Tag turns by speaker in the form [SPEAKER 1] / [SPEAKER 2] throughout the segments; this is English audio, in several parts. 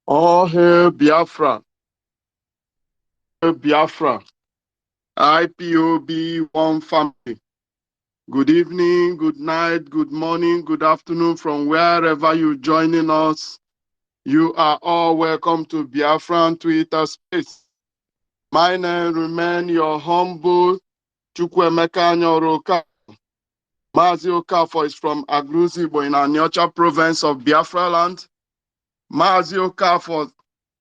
[SPEAKER 1] All hail Biafra. Biafra. IPOB one family. Good evening, good night, good morning, good afternoon from wherever you're joining us. You are all welcome to Biafran Twitter space. My name remain your humble Chukwemeka Nyoroka. Mazi Okafor is from Agruzibo in Aniocha province of Biafraland. Mazi Okafor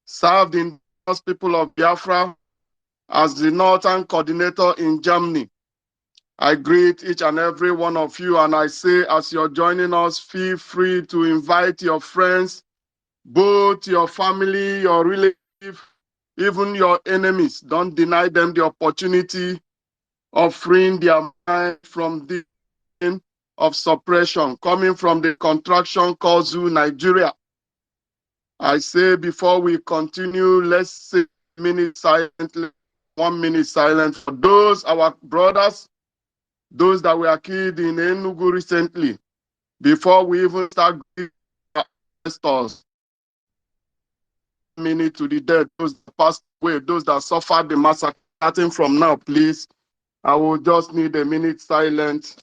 [SPEAKER 1] served in the people of Biafra as the Northern Coordinator in Germany. I greet each and every one of you, and I say, as you're joining us, feel free to invite your friends, both your family, your relatives, even your enemies. Don't deny them the opportunity of freeing their mind from the of suppression coming from the contraction called Zoo, Nigeria. I say, before we continue, let's say a minute silently. 1 minute silent for those, our brothers, those that were killed in Enugu recently, before we even start giving our ancestors. 1 minute to the dead, those that passed away, those that suffered the massacre. Starting from now, please, I will just need a minute silent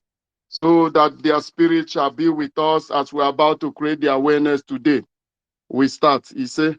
[SPEAKER 1] so that their spirit shall be with us as we're about to create the awareness today. We start, he said.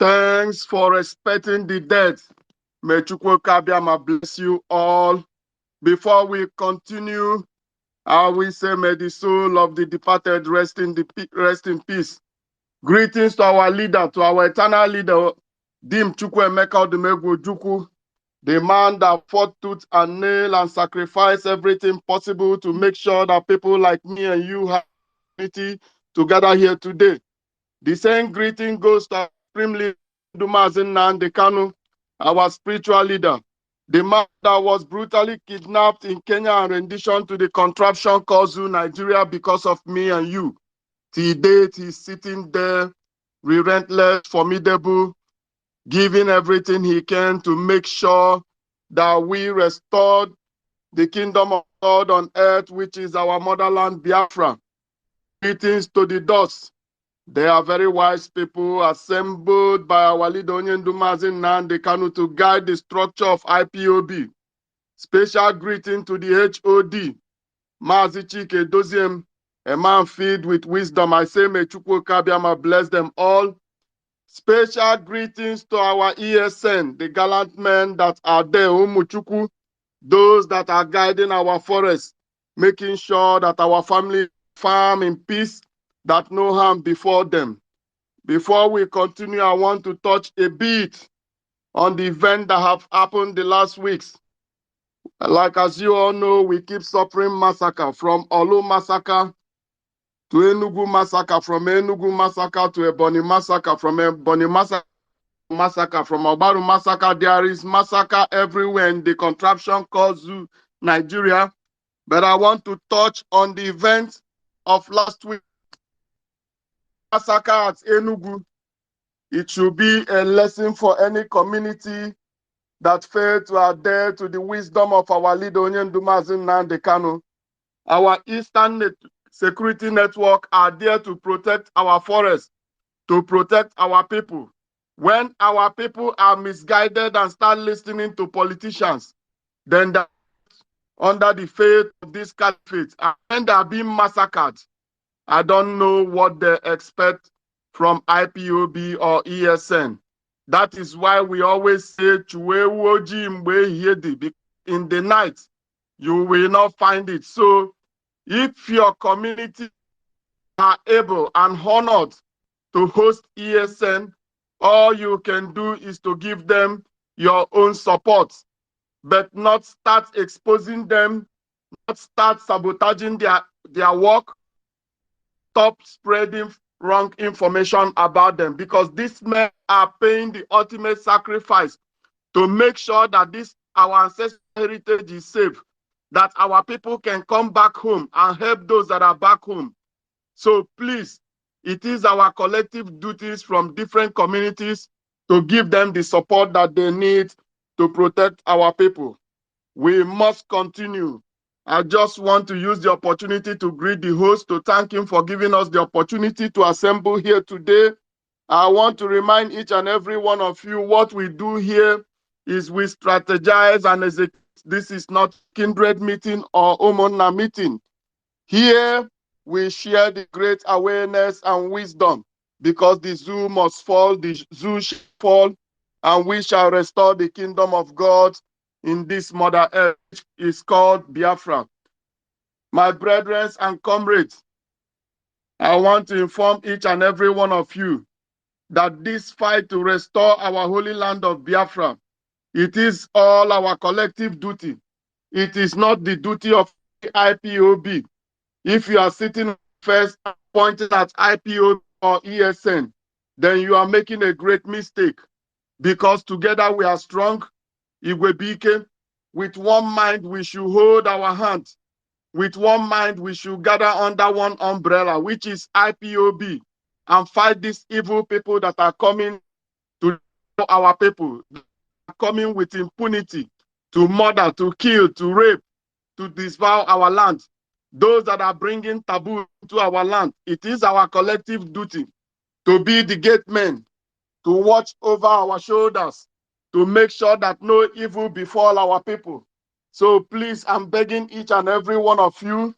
[SPEAKER 1] Thanks for respecting the dead. May Chukwu Kabiama bless you all. Before we continue, I will say, may the soul of the departed rest in peace. Greetings to our leader, to our eternal leader, Dim Chukwuemeka Odumegwu Ojukwu, the man that fought tooth and nail and sacrificed everything possible to make sure that people like me and you have unity together here today. The same greeting goes to our supreme leader, Dumazin Nnamdi Kanu, our spiritual leader, the man that was brutally kidnapped in Kenya and rendition to the contraption called Zoo, Nigeria because of me and you. Till date, he's sitting there, relentless, formidable, giving everything he can to make sure that we restored the kingdom of God on earth, which is our motherland, Biafra. Greetings to the dust. They are very wise people assembled by our leader, Onyendumazin Nnamdi Kanu, to guide the structure of IPOB. Special greeting to the HOD, Mazi Chike Doziem, a man filled with wisdom. I say, may Chukwu Kabiama bless them all. Special greetings to our ESN, the gallant men that are there, Umuchukwu, those that are guiding our forest, making sure that our family farm in peace, that no harm before them. Before we continue, I want to touch a bit on the event that have happened the last weeks. Like as you all know, we keep suffering massacre from Olu massacre to Enugu massacre, from Enugu massacre to Ebony massacre, from Ebony massacre, from Obaru massacre. There is massacre everywhere in the contraption called Zoo, Nigeria. But I want to touch on the event of last week, massacre at Enugu. It should be a lesson for any community that failed to adhere to the wisdom of our leader, Onyendumazin Nnamdi Kanu. Our Eastern Security Network are there to protect our forests, to protect our people. When our people are misguided and start listening to politicians, then they're under the fate of this caliphate. And when they are being massacred, I don't know what they expect from IPOB or ESN. That is why we always say, in the night, you will not find it. So if your community are able and honored to host ESN, all you can do is to give them your own support, but not start exposing them, not start sabotaging their work, stop spreading wrong information about them, because these men are paying the ultimate sacrifice to make sure that this our ancestral heritage is safe, that our people can come back home and help those that are back home. So please, it is our collective duties from different communities to give them the support that they need to protect our people. We must continue. I just want to use the opportunity to greet the host, to thank him for giving us the opportunity to assemble here today. I want to remind each and every one of you what we do here is we strategize and execute. This is not kindred meeting or Omona meeting. Here we share the great awareness and wisdom, because the zoo must fall, the zoo shall fall, and we shall restore the kingdom of God in this mother earth, which is called Biafra. My brethren and comrades, I want to inform each and every one of you that this fight to restore our holy land of Biafra, it is all our collective duty. It is not the duty of IPOB. If you are sitting first pointed at IPOB or ESN, then you are making a great mistake, because together we are strong. Igwebike, with one mind we should hold our hands. With one mind we should gather under one umbrella, which is IPOB, and fight these evil people that are coming to our people, coming with impunity to murder, to kill, to rape, to devour our land. Those that are bringing taboo to our land, it is our collective duty to be the gate men, to watch over our shoulders, to make sure that no evil befall our people. So please, I'm begging each and every one of you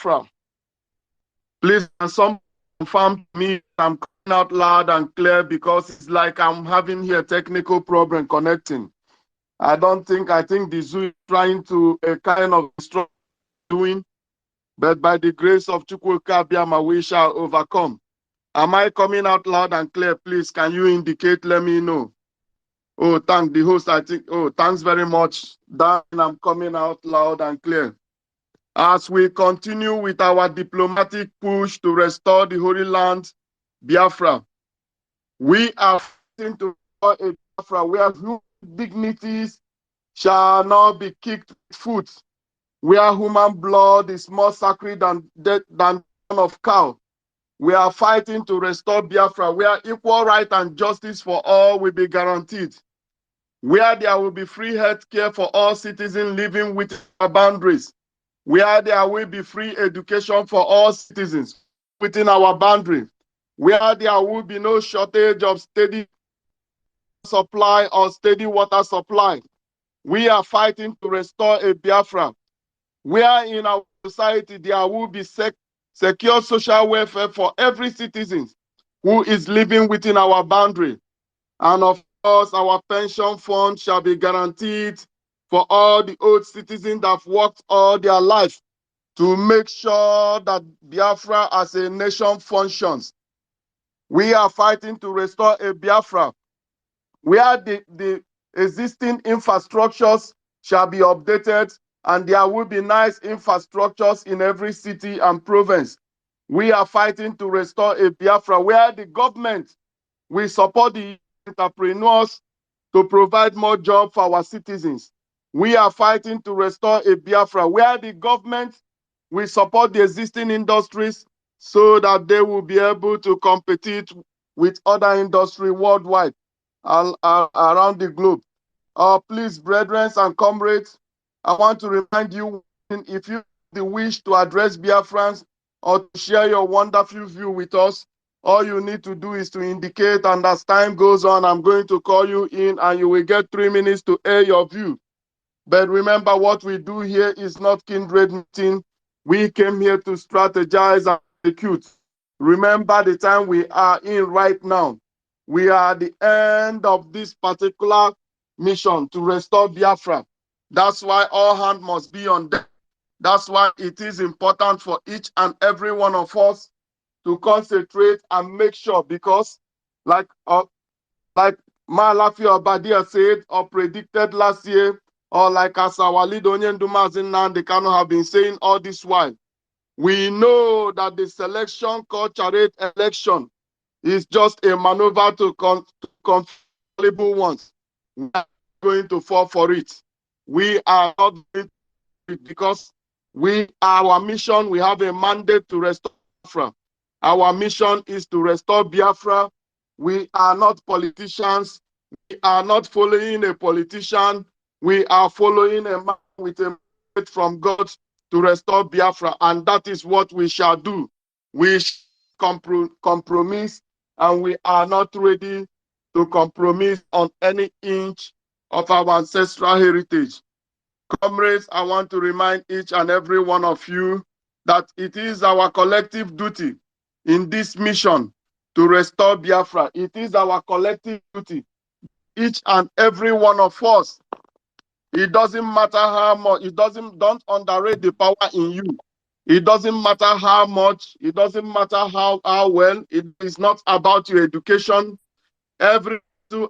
[SPEAKER 1] Biafra. Please, can someone confirm to me I'm coming out loud and clear, because it's like I'm having here technical problem connecting. I think the Zoom is trying to a kind of doing, but by the grace of Chukwuka Biama, we shall overcome. Am I coming out loud and clear? Please, can you indicate? Let me know. Oh, thank the host. I think. Oh, thanks very much. Dan, I'm coming out loud and clear. As we continue with our diplomatic push to restore the Holy Land, Biafra, we are fighting to restore a Biafra where human dignities shall not be kicked with foot, where human blood is more sacred than of cow. We are fighting to restore Biafra, where equal right and justice for all will be guaranteed, where there will be free health care for all citizens living within our boundaries, where there will be free education for all citizens within our boundary, where there will be no shortage of steady supply or steady water supply. We are fighting to restore a Biafra, where in our society there will be secure social welfare for every citizen who is living within our boundary. And of course, our pension fund shall be guaranteed for all the old citizens that have worked all their life to make sure that Biafra as a nation functions. We are fighting to restore a Biafra where the existing infrastructures shall be updated and there will be nice infrastructures in every city and province. We are fighting to restore a Biafra where the government will support the entrepreneurs to provide more jobs for our citizens. We are fighting to restore a Biafra where the government will support the existing industries so that they will be able to compete with other industry worldwide around the globe. Please, brethren and comrades, I want to remind you, if you have the wish to address Biafrans or to share your wonderful view with us, all you need to do is to indicate, and as time goes on, I'm going to call you in and you will get 3 minutes to air your view. But remember, what we do here is not kindred meeting. We came here to strategize and execute. Remember the time we are in right now. We are at the end of this particular mission to restore Biafra. That's why all hands must be on deck. That's why it is important for each and every one of us to concentrate and make sure, because like Malafi Obadia said or predicted last year, or like as our leader Onyendumazin Nnamdi Kanu have been saying all this while, we know that the selection called charade election is just a maneuver to conflict ones. We are going to fall for it. We are not going to because our mission, we have a mandate to restore Biafra. Our mission is to restore Biafra. We are not politicians. We are not following a politician. We are following a man with a mandate from God to restore Biafra, and that is what we shall do. We compromise, and we are not ready to compromise on any inch of our ancestral heritage. Comrades, I want to remind each and every one of you that it is our collective duty in this mission to restore Biafra. It is our collective duty, each and every one of us. It doesn't matter how much, don't underrate the power in you. It doesn't matter how much, it doesn't matter how well, it is not about your education. Every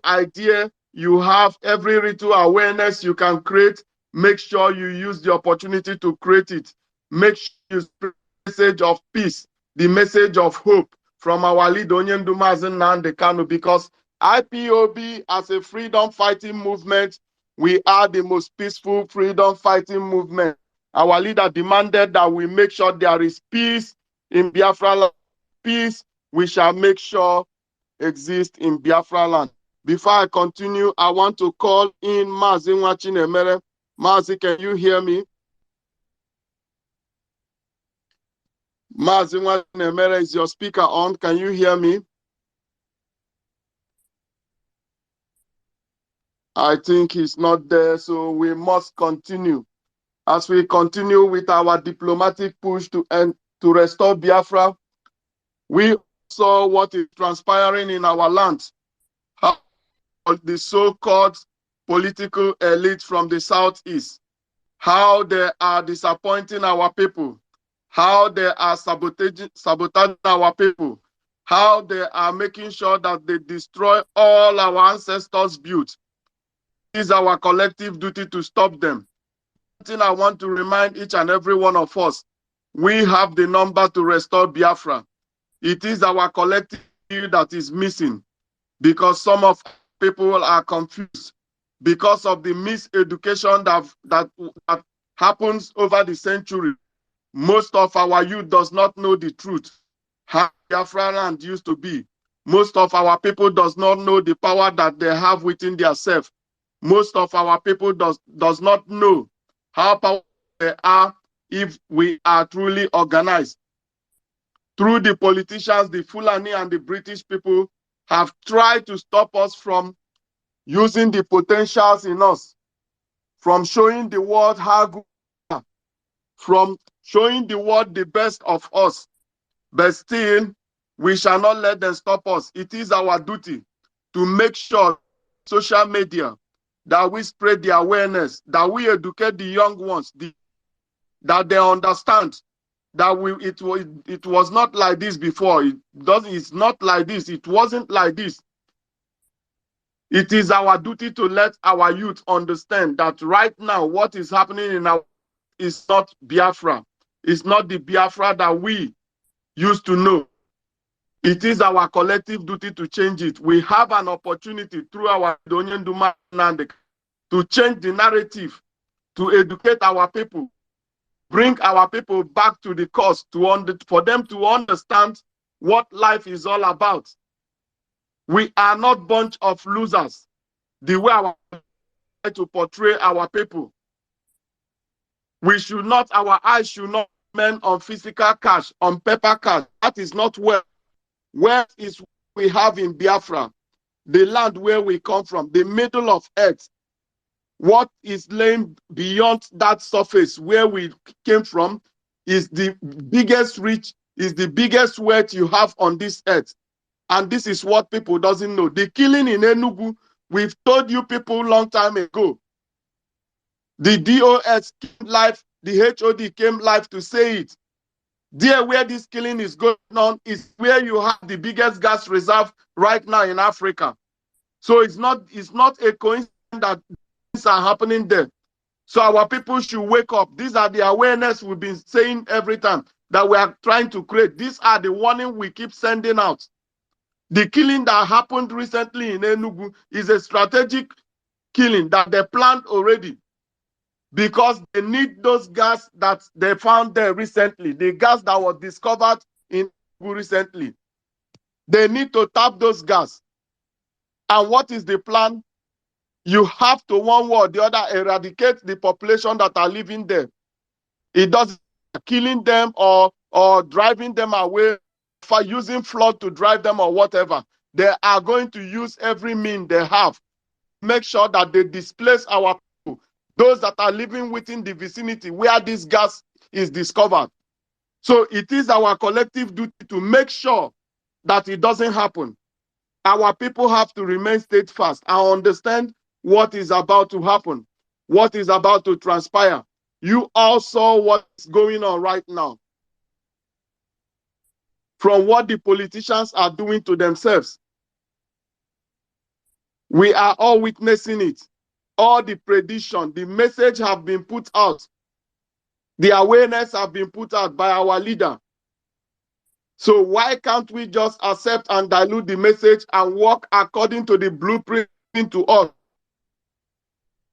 [SPEAKER 1] idea you have, every little awareness you can create, make sure you use the opportunity to create it. Make sure you spread the message of peace, the message of hope from our leader Onyendumazin Nnamdi Kanu, because IPOB as a freedom fighting movement, we are the most peaceful freedom fighting movement. Our leader demanded that we make sure there is peace in Biafraland. Peace, we shall make sure exist in Biafraland. Before I continue, I want to call in Mazi Nwachinemere. Mazi, can you hear me? Mazi Nwachinemere, is your speaker on? Can you hear me? I think he's not there, so we must continue. as we continue with our diplomatic push to restore Biafra. We saw what is transpiring in our land, how the so-called political elite from the southeast, how they are disappointing our people, how they are sabotaging our people, how they are making sure that they destroy all our ancestors' built. It is our collective duty to stop them. One thing I want to remind each and every one of us, we have the number to restore Biafra. It is our collective that is missing because some of people are confused because of the miseducation that happens over the century. Most of our youth does not know the truth, how Biafraland used to be. Most of our people does not know the power that they have within themselves. Most of our people does not know how powerful they are if we are truly organized. Through the politicians, the Fulani and the British people have tried to stop us from using the potentials in us, from showing the world how good we are, from showing the world the best of us. But still, we shall not let them stop us. It is our duty to make sure social media that we spread the awareness, that we educate the young ones, that they understand that it was not like this before. It's not like this. It wasn't like this. It is our duty to let our youth understand that right now what is happening in our is not Biafra. It's not the Biafra that we used to know. It is our collective duty to change it. We have an opportunity through our Donyen Duma to change the narrative, to educate our people, bring our people back to the cause, for them to understand what life is all about. We are not bunch of losers, the way our to portray our people. Our eyes should not remain on physical cash, on paper cash. That is not where. Where is we have in Biafra, the land where we come from, the middle of earth. What is laying beyond that surface where we came from is the biggest wealth you have on this earth. And this is what people doesn't know. The killing in Enugu, we've told you people long time ago. The DOS came live, the HOD came live to say it. There where this killing is going on is where you have the biggest gas reserve right now in Africa. So it's not a coincidence that things are happening there. So our people should wake up. These are the awareness we've been saying every time that we are trying to create. These are the warning we keep sending out. The killing that happened recently in Enugu is a strategic killing that they planned already, because they need those gas that they found there recently, the gas that was discovered in Enugu recently. They need to tap those gas. And what is the plan? You have to, one way or the other, eradicate the population that are living there. It doesn't killing them or driving them away, for using flood to drive them or whatever. They are going to use every means they have to make sure that they displace our people, those that are living within the vicinity where this gas is discovered. So it is our collective duty to make sure that it doesn't happen. Our people have to remain steadfast and understand what is about to happen, what is about to transpire. You all saw what's going on right now. From what the politicians are doing to themselves. We are all witnessing it. All the prediction, the message have been put out. The awareness have been put out by our leader. So why can't we just accept and dilute the message and work according to the blueprint to us?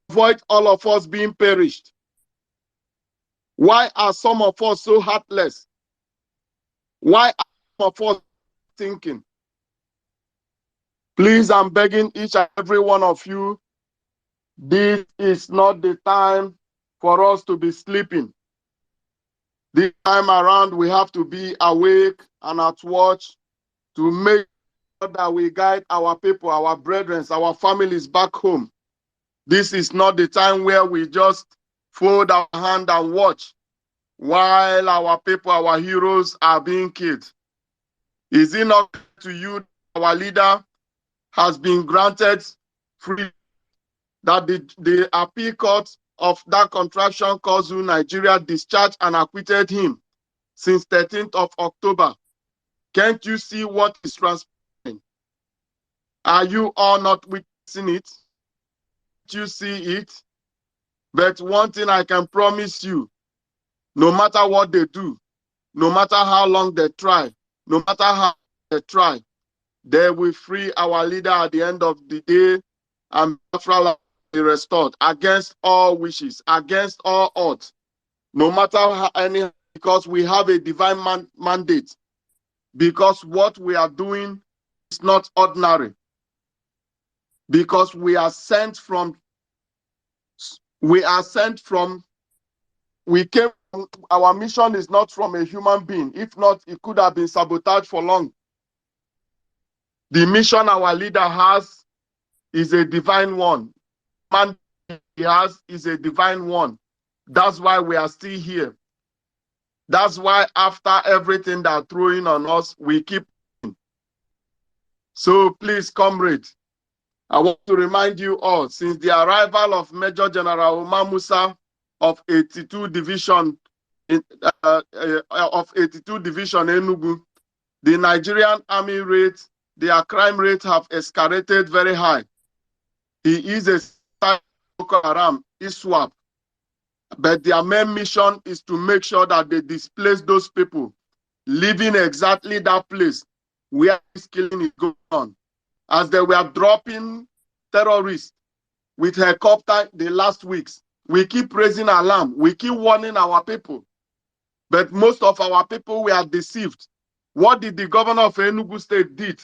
[SPEAKER 1] Avoid all of us being perished. Why are some of us so heartless? Why are some of us thinking? Please, I'm begging each and every one of you, this is not the time for us to be sleeping. This time around, we have to be awake and at watch to make sure that we guide our people, our brethren, our families back home. This is not the time where we just fold our hand and watch while our people, our heroes are being killed? Is it not to you that our leader has been granted free, that the appeal court of that contraction called Nigeria discharged and acquitted him since 13th of October? Can't you see what is transpiring? Are you all not witnessing it? Can't you see it? But one thing I can promise you, no matter what they do, no matter how long they try, no matter how they try, they will free our leader at the end of the day, and Biafraland will be restored against all wishes, against all odds, no matter how any, because we have a divine mandate, because what we are doing is not ordinary, because we are sent from, we came, our mission is not from a human being. If not, it could have been sabotaged for long. The mission our leader has is a divine one. Man he has is a divine one. That's why we are still here. That's why after everything they're throwing on us, we keep. So please, comrades, I want to remind you all, since the arrival of Major General Umar Musa of 82 Division Enugu, the Nigerian army rate, their crime rate have escalated very high. He is a Boko Haram, ISWAP, but their main mission is to make sure that they displace those people living exactly that place where this killing is going on. As they were dropping terrorists with helicopter the last weeks, we keep raising alarm, we keep warning our people, but most of our people were deceived. What did the governor of Enugu State did?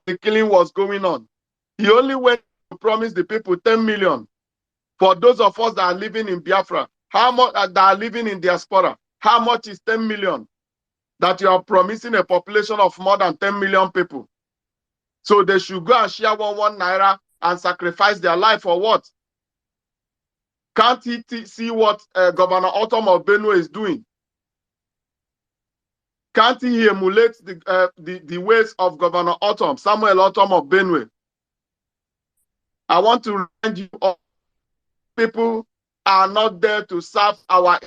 [SPEAKER 1] The killing was going on. He only went to promise the people 10 million. For those of us that are living in Biafra, how much that are living in diaspora, how much is 10 million? That you are promising a population of more than 10 million people. So they should go and share one naira and sacrifice their life for what? Can't he see what Governor Autumn of Benue is doing? Can't he emulate the ways of Governor Autumn, Samuel Autumn of Benue? I want to remind you all, people are not there to serve our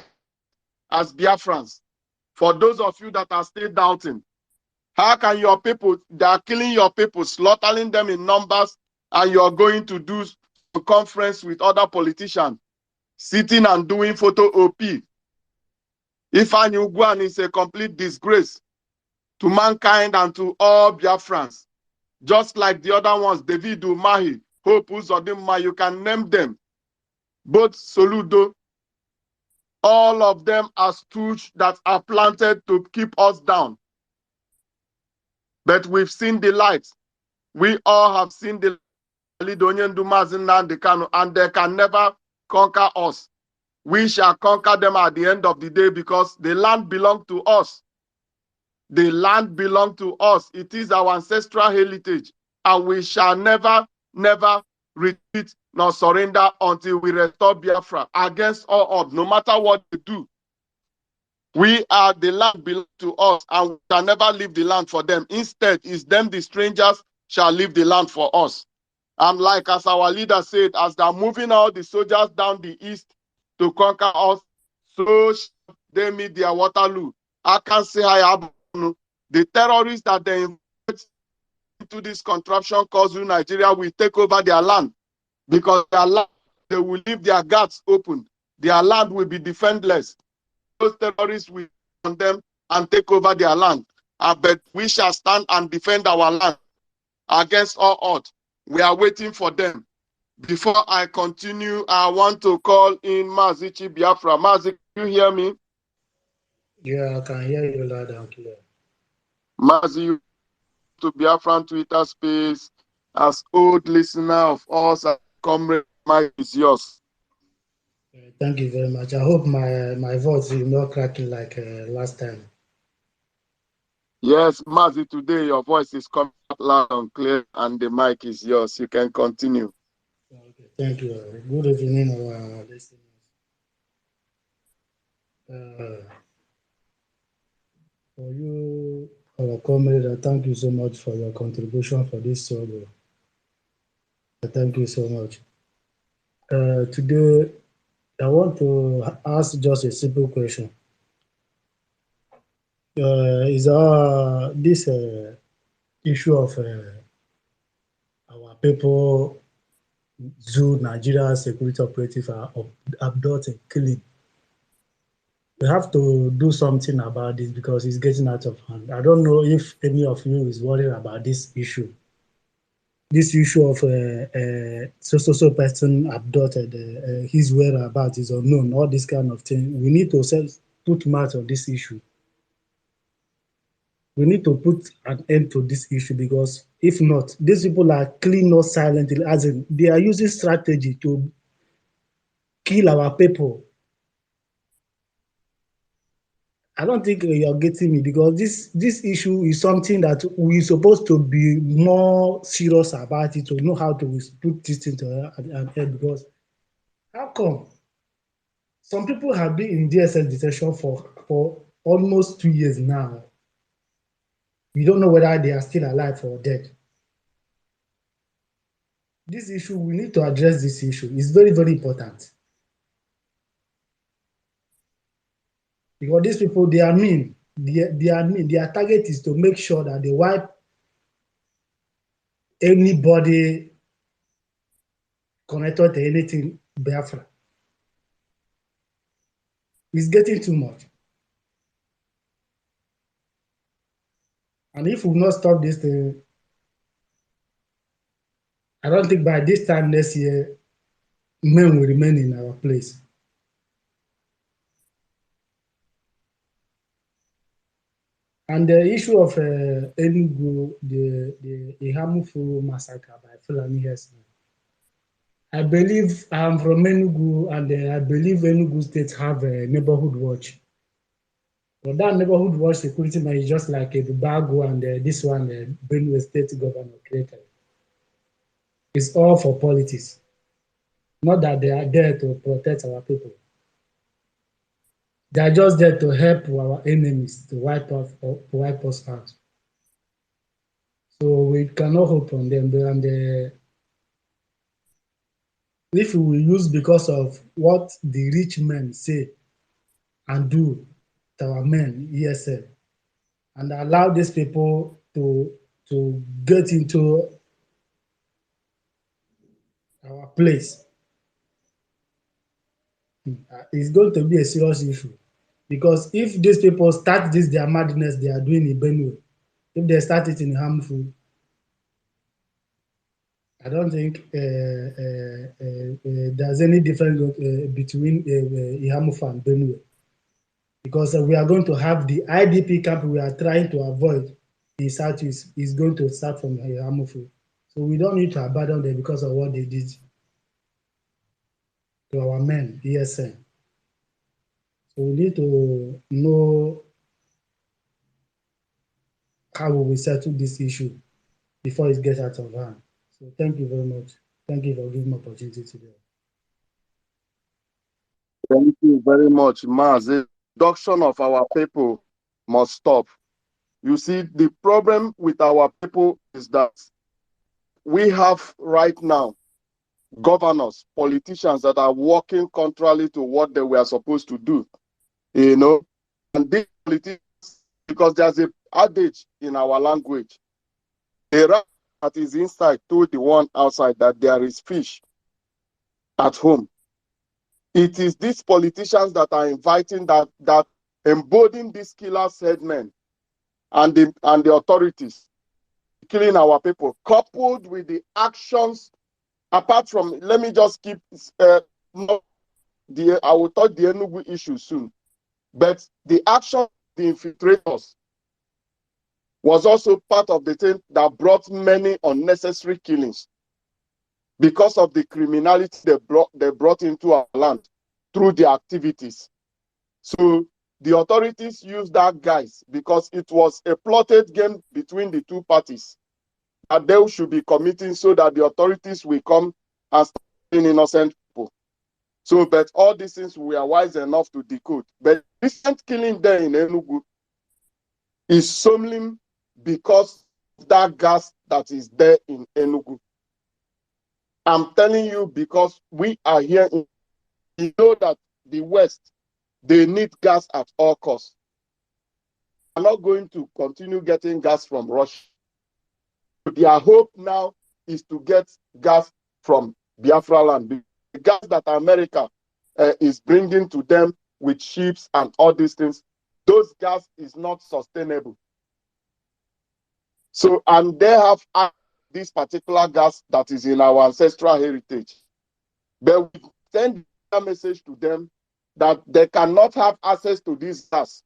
[SPEAKER 1] as Biafrans. For those of you that are still doubting, how can your people, they are killing your people, slaughtering them in numbers, and you're going to do a conference with other politicians, sitting and doing photo OP? Ifeanyi Ugwan is a complete disgrace to mankind and to all Biafrans. Just like the other ones, David Umahi, Hope Uzodinma, you can name them. Both Soludo, all of them are stooges that are planted to keep us down. But we've seen the light. We all have seen the light, and they can never conquer us. We shall conquer them at the end of the day, because the land belongs to us. The land belongs to us. It is our ancestral heritage, and we shall never, never retreat nor surrender until we restore Biafra against all odds, no matter what they do. We are, the land belongs to us, and we shall never leave the land for them. Instead, it's them, the strangers, shall leave the land for us. And like as our leader said, as they're moving all the soldiers down the east to conquer us, so shall they meet their Waterloo. I can say the terrorists that they invite into this contraption causing Nigeria will take over their land, because their land, they will leave their guards open. Their land will be defenseless. Those terrorists will on them and take over their land. But we shall stand and defend our land against all odds. We are waiting for them. Before I continue, I want to call in Mazichi Biafra. Mazi, can you hear me?
[SPEAKER 2] Yeah, I can hear you loud and clear.
[SPEAKER 1] Mazi, you to Biafran Twitter space as old listener of us. Comrade, mic is yours.
[SPEAKER 2] Thank you very much. I hope my voice is not cracking like last time.
[SPEAKER 1] Yes, Mazi, today your voice is coming out loud and clear, and the mic is yours. You can continue.
[SPEAKER 2] Okay, thank you. Good evening, our listeners. For you, our comrade, thank you so much for your contribution for this struggle. Thank you so much. Today, I want to ask just a simple question. Is this issue of our people, zoo Nigeria security operative are abducted, killing? We have to do something about this because it's getting out of hand. I don't know if any of you is worried about this issue. This issue of so person abducted, his whereabouts is unknown, all this kind of thing. We need to put mouth on this issue. We need to put an end to this issue because if not, these people are killing us silently, as in they are using strategy to kill our people. I don't think you're getting me because this issue is something that we're supposed to be more serious about it, to know how to put this thing to an end. Because how come some people have been in DSS detention for almost 2 years now? We don't know whether they are still alive or dead. This issue, we need to address this issue. It's very, very important. Because these people, they are mean. They are mean. Their target is to make sure that they wipe anybody connected to anything Biafra. It's getting too much. And if we not stop this thing, I don't think by this time next year, men will remain in our place. And the issue of Enugu, the Ihamufu massacre by Fulani herdsmen, I believe I'm from Enugu, and I believe Enugu State have a neighborhood watch. But that neighborhood watch security man is just like a Bago and this one, Benue State governor created. It's all for politics. Not that they are there to protect our people. They are just there to help our enemies to wipe us out. So we cannot hope on them. And if we use because of what the rich men say and do to our men, ESL, and allow these people to get into our place, it's going to be a serious issue. Because if these people start their madness they are doing in Benue, if they start it in harmful, I don't think there's any difference between Ihamufa and Benue. Because we are going to have the IDP camp we are trying to avoid in Southeast is going to start from Ihamufu. So we don't need to abandon them because of what they did to our men, ESN. So we need to know how we will settle this issue before it gets out of hand. So thank you very much. Thank you for giving me opportunity today.
[SPEAKER 1] Thank you very much, Maz. The reduction of our people must stop. You see, the problem with our people is that we have right now governors, politicians that are working contrary to what they were supposed to do. You know, and these politicians, because there's an adage in our language, a rat that is inside told the one outside that there is fish at home. It is these politicians that are inviting that embodying these killers headmen and the authorities killing our people, coupled with the actions. Apart from, let me just keep I will touch the Enugu issue soon, but the action of the infiltrators was also part of the thing that brought many unnecessary killings because of the criminality they brought into our land through their activities. So the authorities used that guise because it was a plotted game between the two parties that they should be committing so that the authorities will come and start killing innocent people. So, but all these things we are wise enough to decode. But recent killing there in Enugu is solely because of that gas that is there in Enugu. I'm telling you because we are here. You know that the West, they need gas at all costs. They are not going to continue getting gas from Russia. Their hope now is to get gas from Biafraland. The gas that America is bringing to them with ships and all these things, those gas is not sustainable. So, and they have this particular gas that is in our ancestral heritage. But we send a message to them that they cannot have access to this gas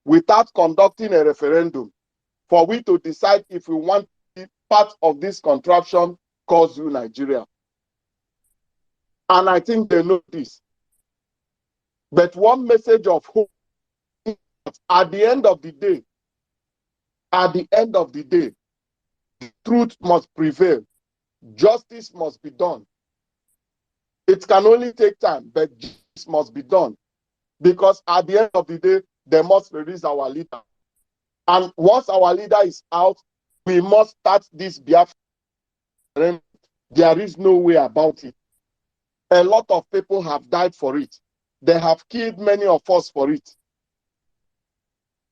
[SPEAKER 1] without conducting a referendum for we to decide if we want to be part of this contraption called Zoo Nigeria. And I think they know this. But one message of hope is that at the end of the day, truth must prevail. Justice must be done. It can only take time, but justice must be done. Because at the end of the day, they must release our leader. And once our leader is out, we must start this Biafra. There is no way about it. A lot of people have died for it. They have killed many of us for it.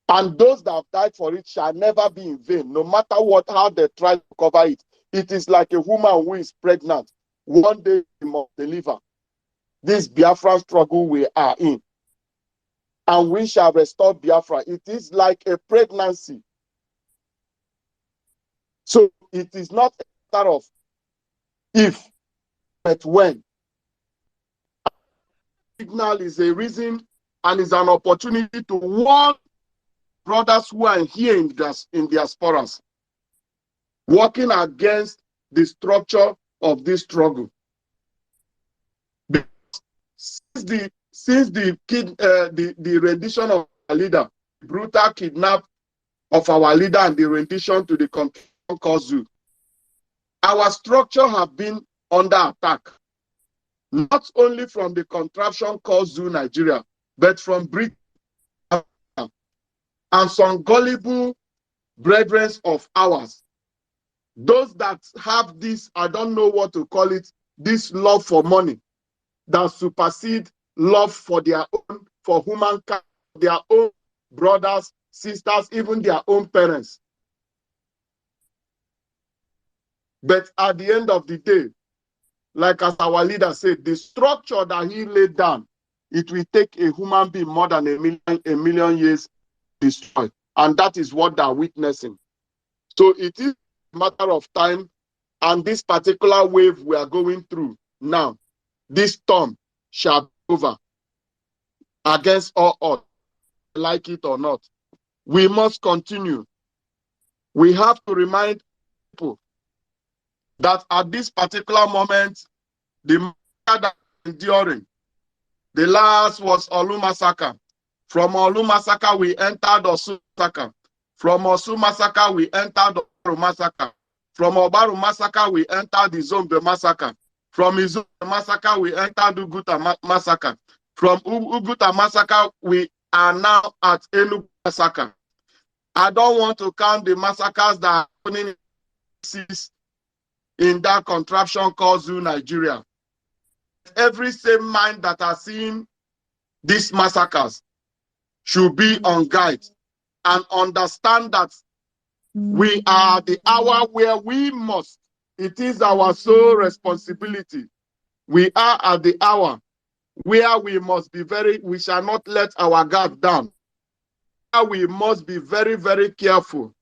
[SPEAKER 1] And those that have died for it shall never be in vain, no matter how they try to cover it. It is like a woman who is pregnant. One day she must deliver. This Biafra struggle we are in. And we shall restore Biafra. It is like a pregnancy. So it is not a matter of if, but when. Signal is a reason and is an opportunity to warn brothers who are here in diasporas, working against the structure of this struggle. Because since the rendition of our leader, brutal kidnap of our leader and the rendition to the contraction called Zoo, our structure have been under attack, not only from the contraption called Zoo Nigeria, but from Britain and some gullible brethren of ours. Those that have this, I don't know what to call it, this love for money that supersede love for their own, for humankind, their own brothers, sisters, even their own parents. But at the end of the day, like as our leader said, the structure that he laid down, it will take a human being more than a million years to destroy. And that is what they're witnessing. So it is a matter of time, and this particular wave we are going through now, this storm shall be over against all odds, like it or not. We must continue. We have to remind people that at this particular moment, the massacre that is enduring, the last was Olu massacre. From Olu massacre, we entered Osu massacre. From Osu massacre, we entered Obaru massacre. From Obaru massacre, we entered the Zombe massacre. From Izombe massacre, we entered Uguta massacre. From Uguta massacre, we are now at Enugu massacre. I don't want to count the massacres that are happening in that contraption called Zoo Nigeria. Every same mind that are seeing these massacres should be on guard and understand that we are the hour where we must. It is our sole responsibility. We are at the hour where we must be we shall not let our guard down. We must be very, very careful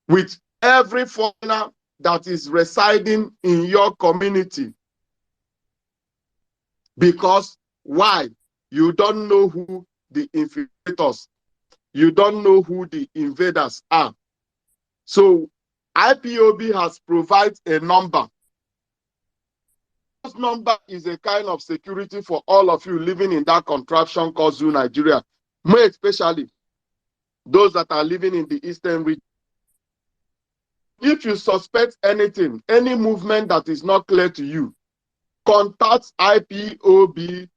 [SPEAKER 1] with every foreigner that is residing in your community. Because why? You don't know who the infiltrators, you don't know who the invaders are. So IPOB has provided a number. This number is a kind of security for all of you living in that contraption called Zoo Nigeria, more especially those that are living in the eastern region. If you suspect anything, any movement that is not clear to you, contact IPOB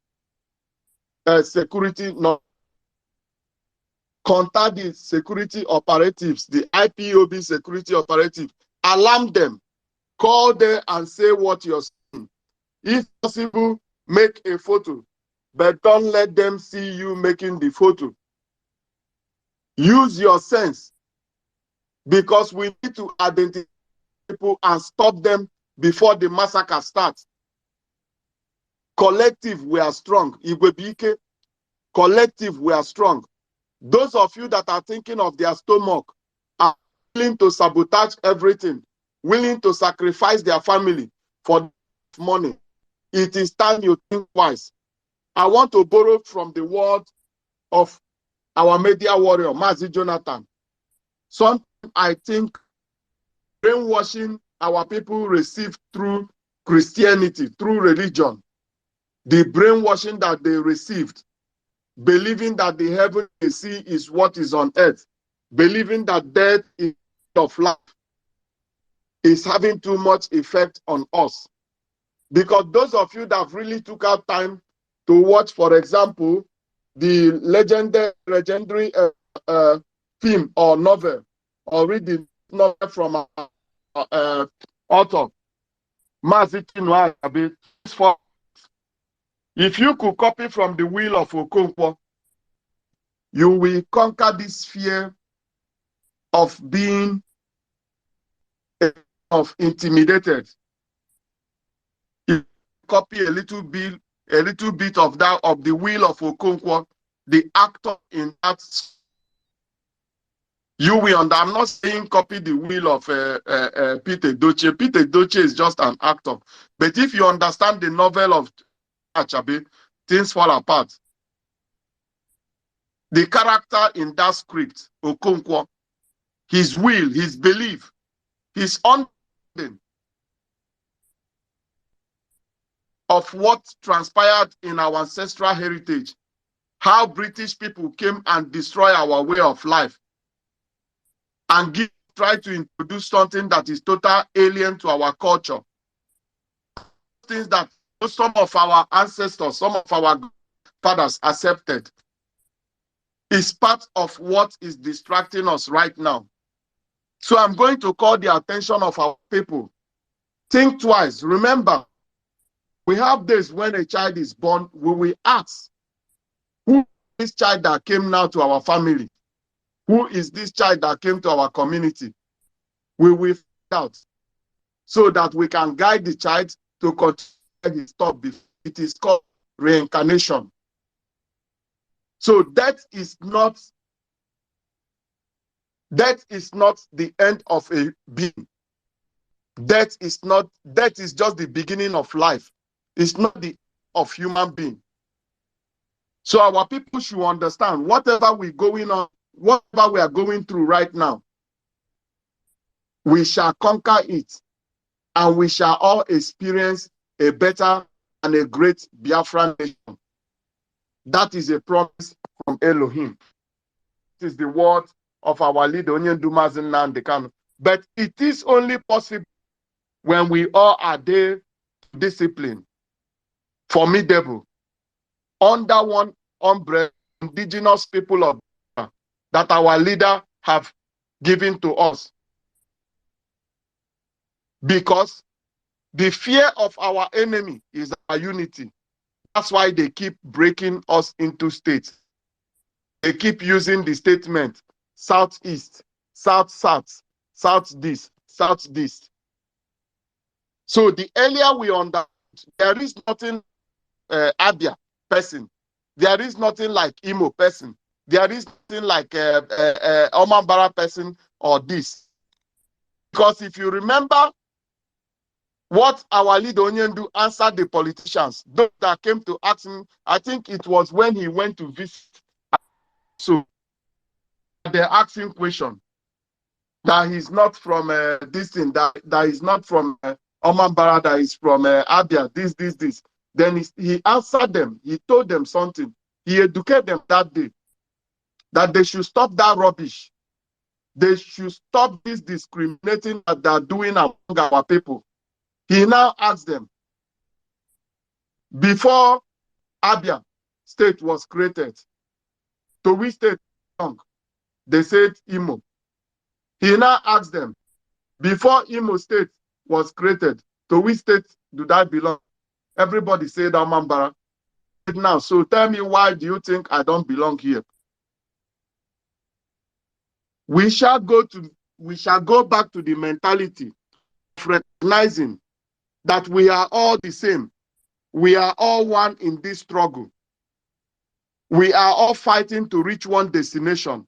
[SPEAKER 1] security, no, contact the security operatives, the IPOB security operative, alarm them, call them and say what you're saying. If possible, make a photo, but don't let them see you making the photo. Use your sense, because we need to identify people and stop them before the massacre starts. Collective, we are strong. Igwebike, collective, we are strong. Those of you that are thinking of their stomach are willing to sabotage everything, willing to sacrifice their family for money. It is time you think twice. I want to borrow from the word of our media warrior, Mazi Jonathan. Sometimes I think brainwashing our people received through Christianity, through religion, the brainwashing that they received, believing that the heaven they see is what is on earth, believing that death is of life, is having too much effect on us. Because those of you that really took out time to watch, for example, the legendary film or novel, or read the novel from author Mazi Chinua Achebe, if you could copy from the will of Okonkwo, you will conquer this fear of being intimidated. If you copy a little bit of that, of the will of Okonkwo, the actor in that, you will. And I'm not saying copy the will of Peter Doche. Peter Doche is just an actor. But if you understand the novel of Achebe, things fall apart. The character in that script, Okonkwo, his will, his belief, his understanding of what transpired in our ancestral heritage, how British people came and destroyed our way of life and try to introduce something that is total alien to our culture. Things that some of our ancestors, some of our fathers accepted, is part of what is distracting us right now. So I'm going to call the attention of our people. Think twice. Remember, we have days when a child is born, we will ask, who is this child that came now to our family? Who is this child that came to our community? We will find out so that we can guide the child to continue his stop. It is called reincarnation. So that is not the end of a being. That is just the beginning of life. It's not the end of human being. So our people should understand, whatever we are going through right now, we shall conquer it, and we shall all experience a better and a great Biafran nation. That is a promise from Elohim. This is the word of our leader, Onyendu Mazi Nnamdi Kanu. But it is only possible when we all are there, disciplined, formidable, under one umbrella, indigenous people of that our leader have given to us. Because the fear of our enemy is our unity. That's why they keep breaking us into states. They keep using the statement, Southeast, South-South, South this, South this. So the earlier we understand, there is nothing Abia person. There is nothing like Imo person. There is nothing like Omambara person or this. Because if you remember what our leader Onyendu answered the politicians, those that came to ask him, I think it was when he went to visit. So they asked him question that he's not from this thing, that he's not from Omambara, that is from Abia, this. Then he answered them. He told them something. He educated them that day that they should stop that rubbish. They should stop this discriminating that they're doing among our people. He now asked them, Before Abia state was created, to which state belong? They said Imo. He now asked them, before Imo state was created, to which state do that belong? Everybody said Amambara. Now, so tell me, why do you think I don't belong here? We shall go back to the mentality of recognizing that we are all the same. We are all one in this struggle. We are all fighting to reach one destination,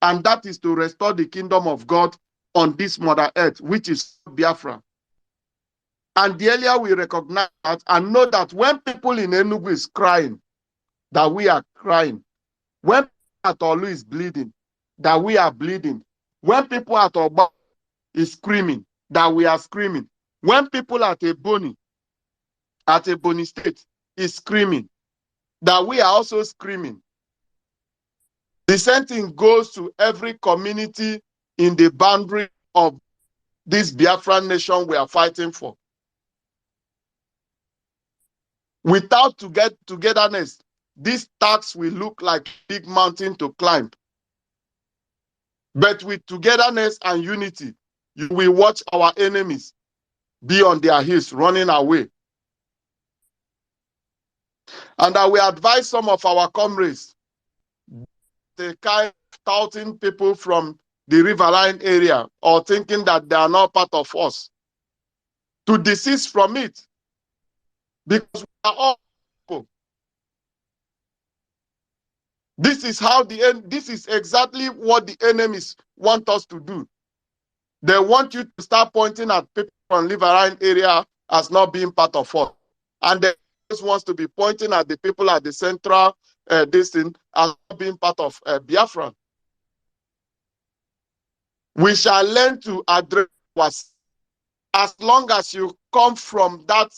[SPEAKER 1] and that is to restore the kingdom of God on this Mother Earth, which is Biafra. And the earlier we recognize that and know that when people in Enugu is crying, that we are crying. When people at Olu is bleeding, that we are bleeding. When people at Oba is screaming, that we are screaming. When people at Ebony State is screaming, that we are also screaming. The same thing goes to every community in the boundary of this Biafran nation we are fighting for. Without togetherness, this task will look like a big mountain to climb. But with togetherness and unity, you will watch our enemies be on their heels, running away. And I will advise some of our comrades, the kind of touting people from the Riverline area or thinking that they are not part of us, to desist from it. Because we are all people. This is exactly what the enemies want us to do. They want you to start pointing at people from Riverine area as not being part of us. And they just wants to be pointing at the people at the central district as not being part of Biafra. We shall learn to address us. As long as you come from that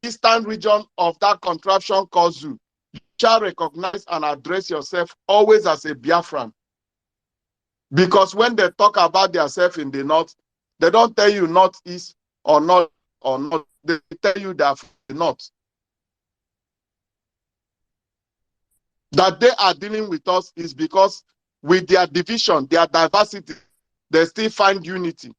[SPEAKER 1] eastern region of that contraption called Zoo, you shall recognize and address yourself always as a Biafran. Because when they talk about themselves in the north, they don't tell you northeast or north or north. They tell you they are from the north. That they are dealing with us is because with their division, their diversity, they still find unity.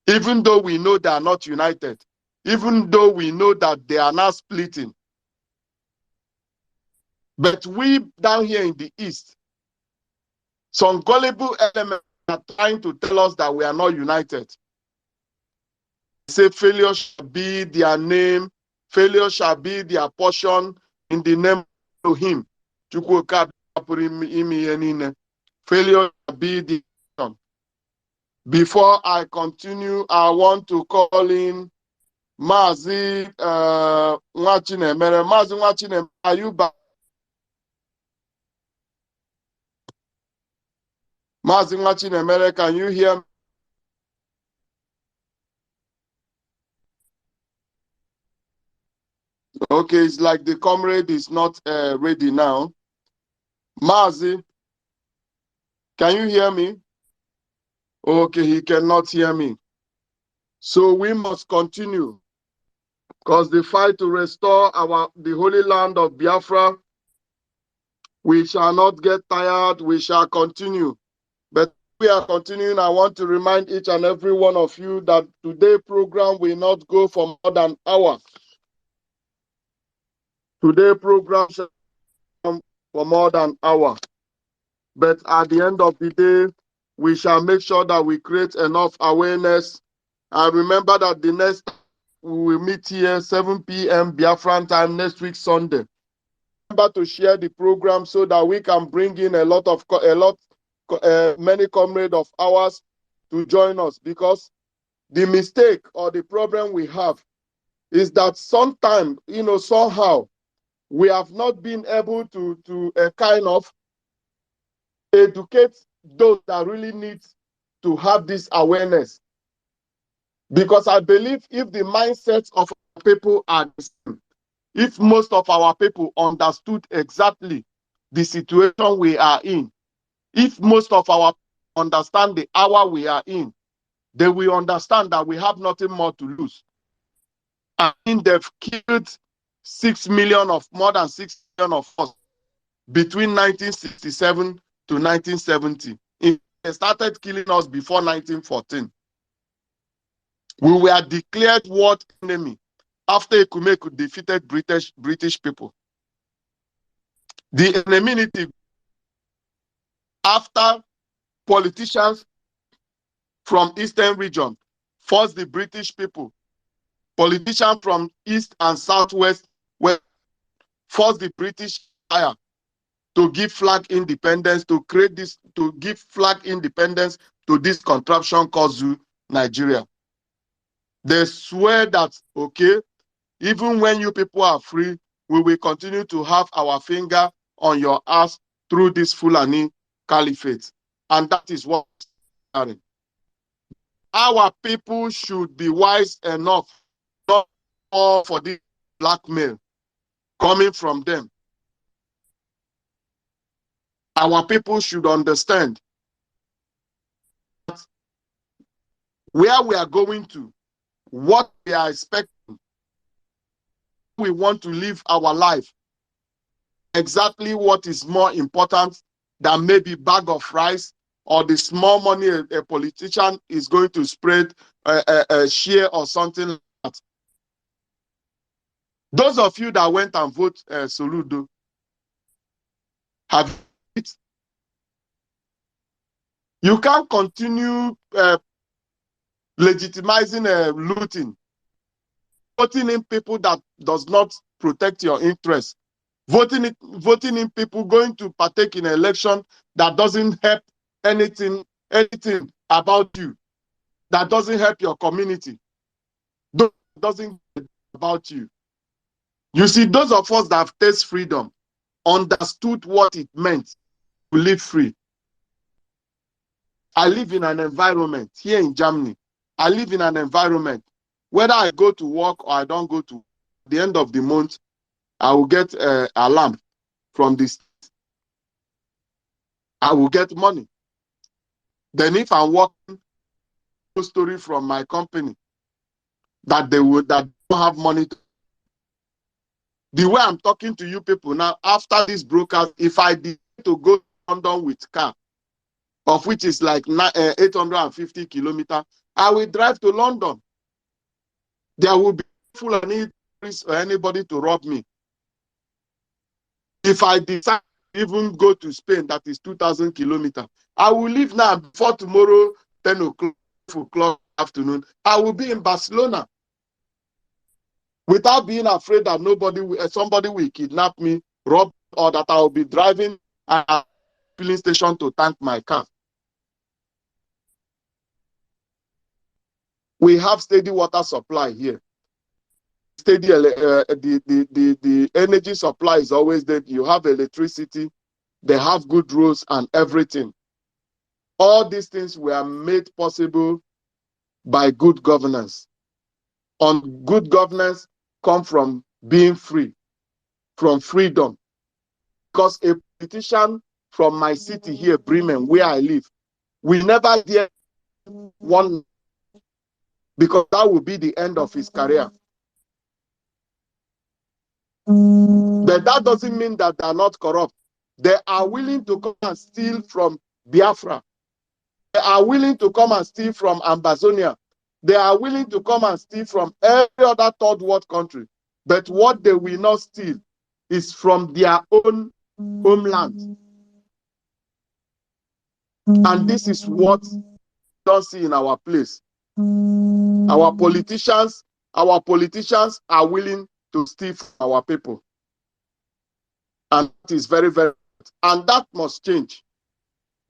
[SPEAKER 1] Even though we know they are not united, even though we know that they are now splitting. But we down here in the east, some gullible elements are trying to tell us that we are not united. They say failure shall be their name, failure shall be their portion in the name of him. Failure shall be the portion. Before I continue, I want to call in Mazi Nwachinemere. Mazi Nwachinemere, are you back? Mazi Nwachinemere, can you hear me? Okay, it's like the comrade is not ready now. Mazi, can you hear me? Okay, he cannot hear me. So we must continue, because the fight to restore the holy land of Biafra, we shall not get tired, we shall continue. But we are continuing. I want to remind each and every one of you that today's program will not go for more than an hour. Today's program shall come for more than an hour. But at the end of the day, we shall make sure that we create enough awareness. And remember that the next we will meet here 7 p.m. Biafran time next week Sunday. Remember to share the program so that we can bring in many comrades of ours to join us, because the mistake or the problem we have is that sometimes, somehow we have not been able to kind of educate those that really need to have this awareness. Because I believe if the mindsets of people are the same, if most of our people understood exactly the situation we are in, if most of our people understand the hour we are in, they will understand that we have nothing more to lose. I mean, they've killed 6 million of more than 6 million of us between 1967 to 1970. They started killing us before 1914. We were declared world enemy after Ekumeku defeated British people. The enmity after politicians from Eastern region forced the British people. Politicians from East and Southwest were forced the British Empire to give flag independence, to create this, to give flag independence to this contraption called Zoo, Nigeria. They swear that, okay, even when you people are free, we will continue to have our finger on your ass through this Fulani caliphate. And that is what our people should be wise enough not fall for this blackmail coming from them. Our people should understand where we are going to, what we are expecting, we want to live our life, exactly what is more important than maybe bag of rice or the small money a politician is going to spread a share or something like that. Those of you that went and vote Soludo, have it. You can't continue legitimizing looting, voting in people that does not protect your interests, voting in people going to partake in an election that doesn't help anything about you, that doesn't help your community, doesn't about you. You see, those of us that have tasted freedom understood what it meant to live free. I live in an environment here in Germany. I live in an environment, whether I go to work or I don't go to work, at the end of the month, I will get a alarm from this. I will get money. Then if I'm working, a story from my company that they don't have money. The way I'm talking to you people now, after this broadcast, if I decide to go to London with car, of which is like 850 kilometers, I will drive to London. There will be full of need or anybody to rob me. If I decide to even go to Spain, that is 2,000 kilometers, I will leave now before tomorrow, 10 o'clock afternoon. I will be in Barcelona without being afraid that somebody will kidnap me, rob, or that I will be driving a filling station to tank my car. We have steady water supply here. Steady, the energy supply is always there. You have electricity. They have good roads and everything. All these things were made possible by good governance. On good governance come from being free, from freedom. Because a politician from my city here, Bremen, where I live, will never dare one, because that will be the end of his career. But that doesn't mean that they are not corrupt. They are willing to come and steal from Biafra. They are willing to come and steal from Amazonia. They are willing to come and steal from every other third world country. But what they will not steal is from their own homeland. And this is what we don't see in our place. Our politicians are willing to steal from our people. And it is very, very, and that must change.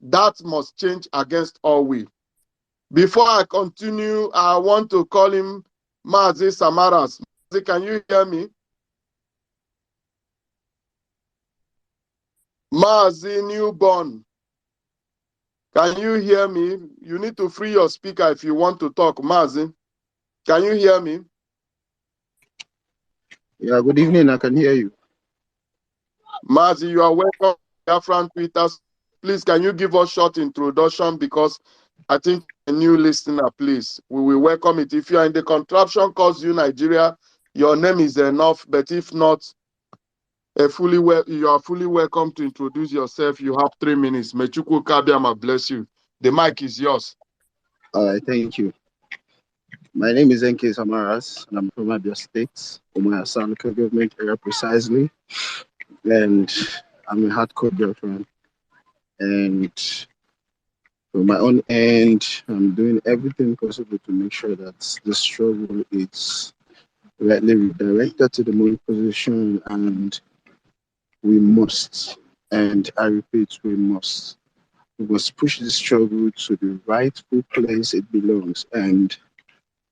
[SPEAKER 1] That must change against all will. Before I continue, I want to call him Mazi Samaras. Mazi, can you hear me? Mazi Newborn, can you hear me? You need to free your speaker if you want to talk. Mazi, can you hear me?
[SPEAKER 3] Yeah, good evening. I can hear you.
[SPEAKER 1] Mazi, you are welcome to Biafran Twitter. Please, can you give us a short introduction, because I think a new listener, please. We will welcome it. If you are in the contraption called Zoo Nigeria, your name is enough. But if not, you are fully welcome to introduce yourself. You have 3 minutes. Mechuku Kabiama bless you. The mic is yours.
[SPEAKER 3] All right, thank you. My name is NK Samaras, and I'm from Abia State, Umaya local government area precisely. And I'm a hardcore girlfriend. And from my own end, I'm doing everything possible to make sure that the struggle is rightly redirected to the main position, and we must, and I repeat, we must push the struggle to the rightful place it belongs, and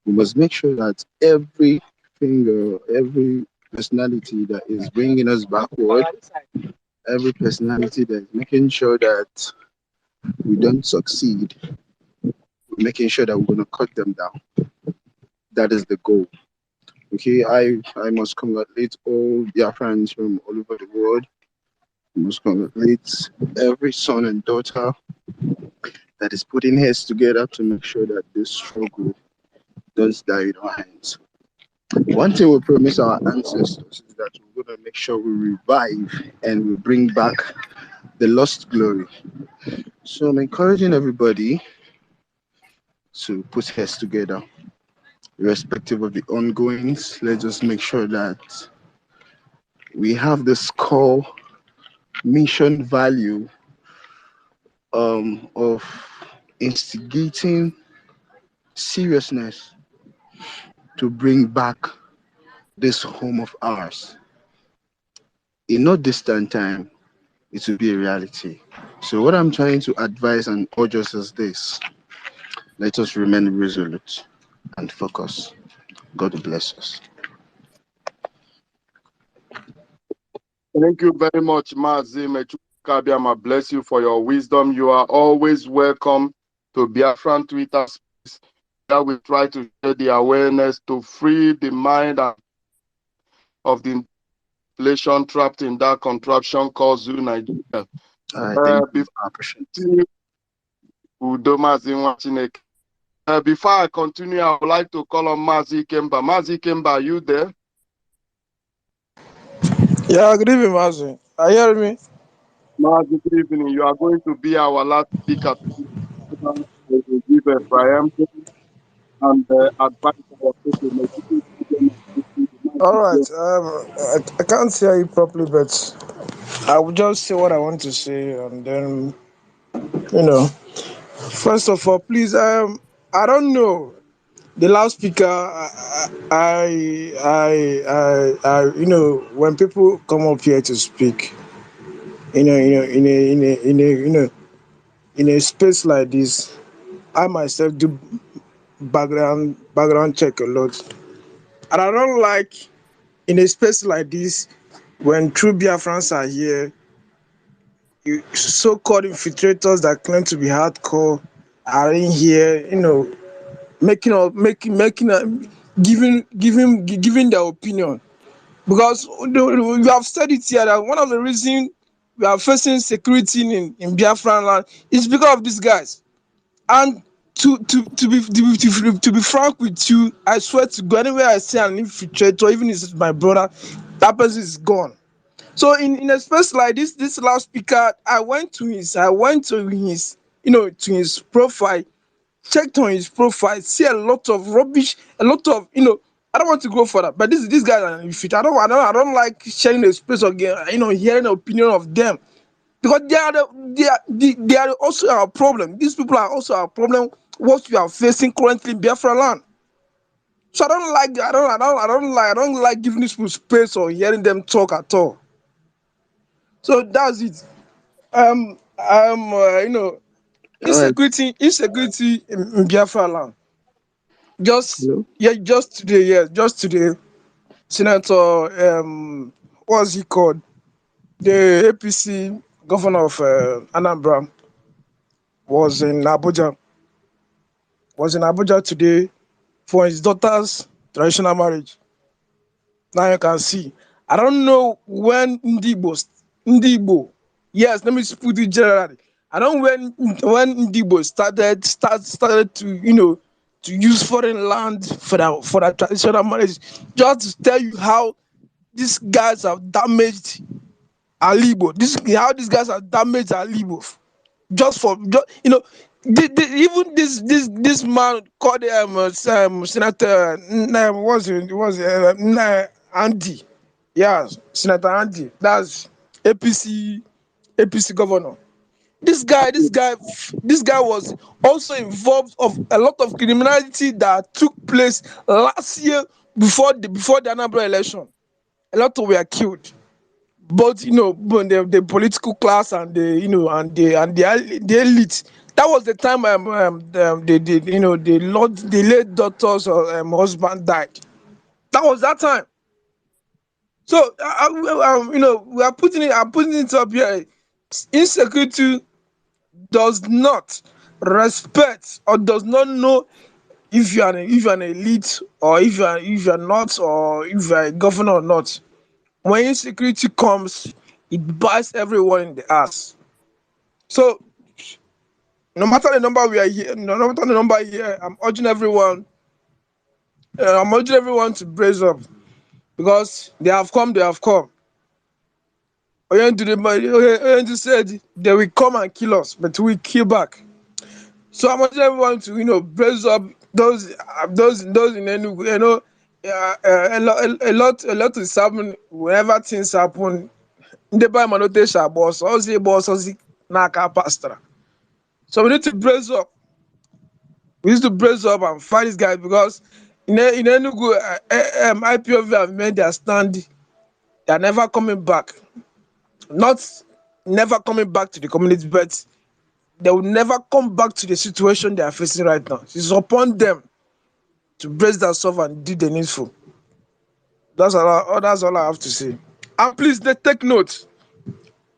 [SPEAKER 3] we must make sure that every finger, every personality that is bringing us backward, every personality that is making sure that we don't succeed, making sure that we're going to cut them down. That is the goal. Okay, I must congratulate all their friends from all over the world. I must congratulate every son and daughter that is putting heads together to make sure that this struggle does die in our hands. One thing we promise our ancestors is that we're going to make sure we revive and we bring back the lost glory. So I'm encouraging everybody to put heads together, irrespective of the ongoings. Let's just make sure that we have this core mission value of instigating seriousness to bring back this home of ours. In no distant time, it will be a reality. So what I'm trying to advise and urge us is this: let us remain resolute and focus. God bless us.
[SPEAKER 1] Thank you very much, Mazi Mechuku Kabiama. Bless you for your wisdom. You are always welcome to Biafran Twitter space, where we try to share the awareness to free the mind of the inflation trapped in that contraption called Zoo Nigeria.
[SPEAKER 3] I think
[SPEAKER 1] Before
[SPEAKER 3] I appreciate it.
[SPEAKER 1] Before I continue, I would like to call on Mazi Kemba. Mazi Kemba, are you there?
[SPEAKER 4] Yeah, good evening, Mazi. Are you hearing me?
[SPEAKER 1] Mazi, good evening. You are going to be our last speaker. We will give a preemption and advise our people.
[SPEAKER 4] All right. I can't hear you properly, but I will just say what I want to say, and then you know. First of all, please, I don't know the loudspeaker. When people come up here to speak, in a space like this, I myself do background check a lot, and I don't like in a space like this when true Biafrans are here, so-called infiltrators that claim to be hardcore are in here, making up, giving their opinion. Because we have said it here that one of the reasons we are facing security in Biafraland is because of these guys. And to be frank with you, I swear to God, anywhere I see an infiltrator, even if it's my brother, that person is gone. So in a space like this loudspeaker, I went to his, to his profile, checked on his profile, see a lot of rubbish, a lot of, I don't want to go further, but this guy are fit. I don't like sharing the space again, hearing the opinion of them. Because they are also our problem. These people are also our problem, what we are facing currently in Biafra land. So I don't like giving these people space or hearing them talk at all. So that's it. You know,
[SPEAKER 3] All right.
[SPEAKER 4] insecurity in Biafra land. Just
[SPEAKER 3] Hello.
[SPEAKER 4] yeah, just today, Senator what's he called? The APC governor of Anambra was in Abuja. Was in Abuja today for his daughter's traditional marriage. Now you can see. I don't know when Ndibo. Yes, let me put it generally. I don't know when Ndibo started to to use foreign land for that traditional marriage. Just to tell you how these guys have damaged Alibo. How these guys have damaged Alibo. Even this man called Senator Andy. Yeah, Senator Andy. That's APC governor. This guy was also involved of a lot of criminality that took place last year before the Anambra election. A lot were killed, but but the political class and the elite. That was the time the late doctor's husband died. That was that time. So we are putting it. I'm putting it up here. Insecurity does not respect or does not know if you are an elite, or if you are not, or if you are a governor or not. When insecurity comes, it bites everyone in the ass. So no matter the number we are here, no matter the number here, I'm urging everyone to brace up, because they have come. Oyendu said they will come and kill us, but we kill back. So I want everyone to brace up. Those in Enugu, a lot is happening. Whenever things happen, ndị be manote sha boss, ozi n'aka pastor. So we need to brace up. We need to brace up and fight this guy, because in Enugu, IPOV have made their stand. They are never coming back. Not never coming back to the community, but they will never come back to the situation they are facing right now. It's upon them to brace themselves and do the needful. That's all I have to say. And please, take note.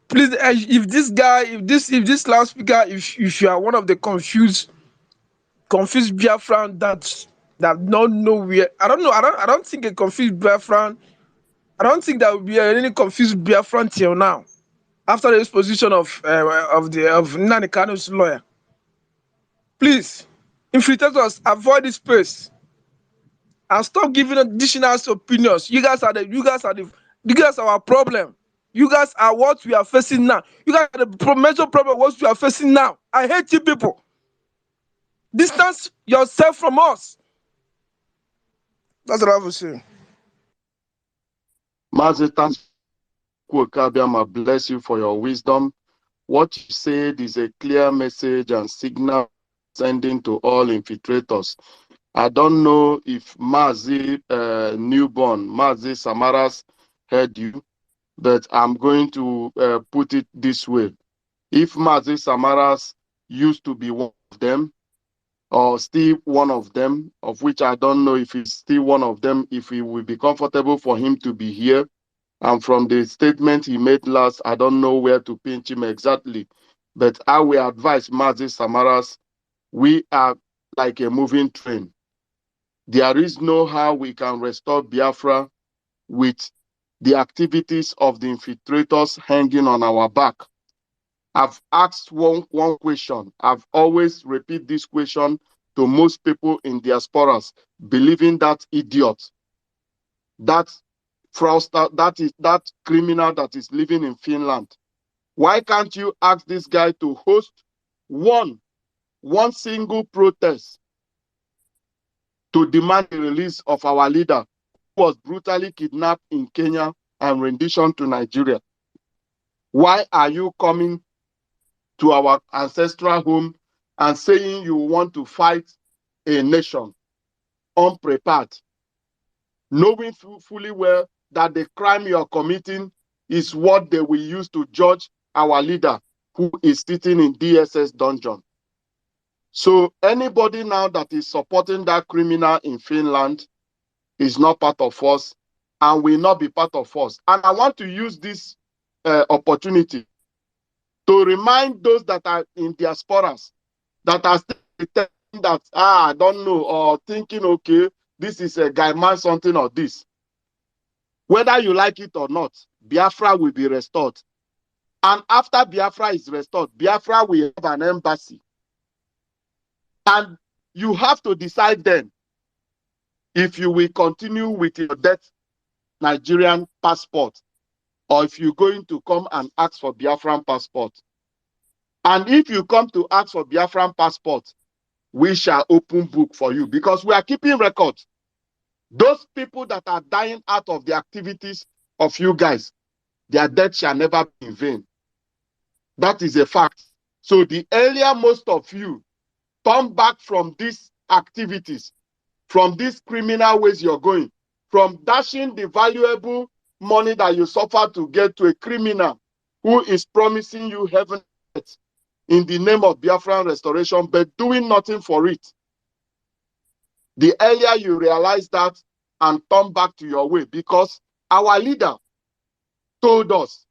[SPEAKER 4] Please, if this loudspeaker, if you are one of the confused Biafran that don't know where, I don't know. I don't think a confused Biafran. I don't think there will be any confused Biafran till now, after the exposition of Nnamdi Kanu's lawyer. Please, infiltrators, avoid this space and stop giving additional opinions. You guys are our problem. You guys are what we are facing now. You guys are the major problem what we are facing now. I hate you people. Distance yourself from us. That's what I have to say.
[SPEAKER 1] Mazi, Kabiama, bless you for your wisdom. What you said is a clear message and signal sending to all infiltrators. I don't know if Mazi Newborn, Mazi Samaras heard you, but I'm going to put it this way. If Mazi Samaras used to be one of them, or still one of them, of which I don't know if he's still one of them, if it will be comfortable for him to be here. And from the statement he made last, I don't know where to pinch him exactly. But I will advise Mazi Samaras, we are like a moving train. There is no how we can restore Biafra with the activities of the infiltrators hanging on our back. I've asked one question. I've always repeat this question to most people in diasporas, believing that idiot, that fraudster, that criminal that is living in Finland. Why can't you ask this guy to host one single protest to demand the release of our leader who was brutally kidnapped in Kenya and rendition to Nigeria? Why are you coming to our ancestral home and saying you want to fight a nation unprepared, knowing fully well that the crime you are committing is what they will use to judge our leader who is sitting in DSS dungeon? So anybody now that is supporting that criminal in Finland is not part of us and will not be part of us. And I want to use this opportunity to remind those that are in diasporas that are still pretending that, I don't know, or thinking, okay, this is a guy man something or this. Whether you like it or not, Biafra will be restored. And after Biafra is restored, Biafra will have an embassy. And you have to decide then if you will continue with your debt Nigerian passport or if you're going to come and ask for Biafran passport. And if you come to ask for Biafran passport, we shall open book for you because we are keeping records. Those people that are dying out of the activities of you guys, their death shall never be in vain. That is a fact. So the earlier most of you come back from these activities, from these criminal ways you're going, from dashing the valuable money that you suffer to get to a criminal who is promising you heaven in the name of Biafran restoration, but doing nothing for it. The earlier you realize that and turn back to your way, because our leader told us,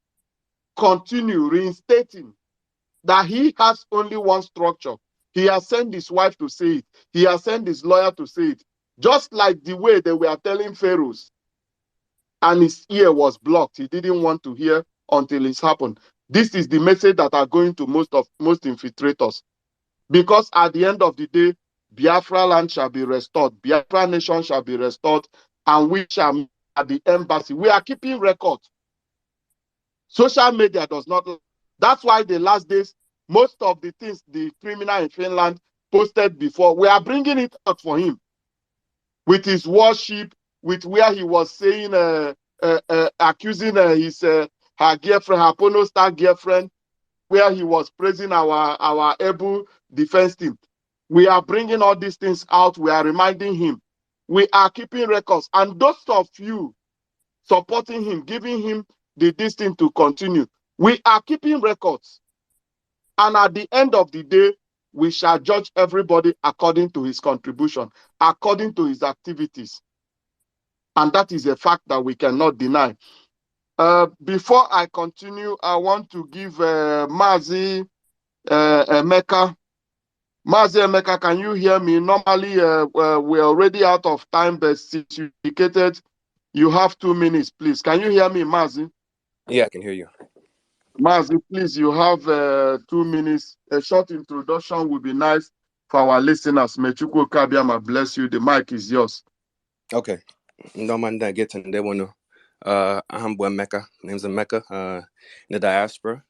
[SPEAKER 1] continue reinstating that he has only one structure. He has sent his wife to say it. He has sent his lawyer to say it. Just like the way they were telling Pharaohs, and his ear was blocked. He didn't want to hear until it's happened. This is the message that are going to most infiltrators. Because at the end of the day, Biafraland shall be restored. Biafra nation shall be restored. And we shall meet at the embassy. We are keeping records. Social media does not. That's why the last days, most of the things the criminal in Finland posted before, we are bringing it out for him. With his worship, with where he was saying, accusing his her girlfriend, her porno star girlfriend, where he was praising our able defense team. We are bringing all these things out. We are reminding him. We are keeping records. And those of you supporting him, giving him this thing to continue, we are keeping records. And at the end of the day, we shall judge everybody according to his contribution, according to his activities. And that is a fact that we cannot deny. Before I continue, I want to give Mazi Emeka. Mazi Emeka, can you hear me? Normally, we're already out of time, but since you indicated you have 2 minutes, please. Can you hear me, Mazi?
[SPEAKER 5] Yeah, I can hear you.
[SPEAKER 1] Mazi, please, you have 2 minutes. A short introduction would be nice for our listeners. Mechuko Kabiama, bless you. The mic is yours.
[SPEAKER 5] Okay. No man that get in there one. I'm Mecca. Name's Mecca. In the diaspora,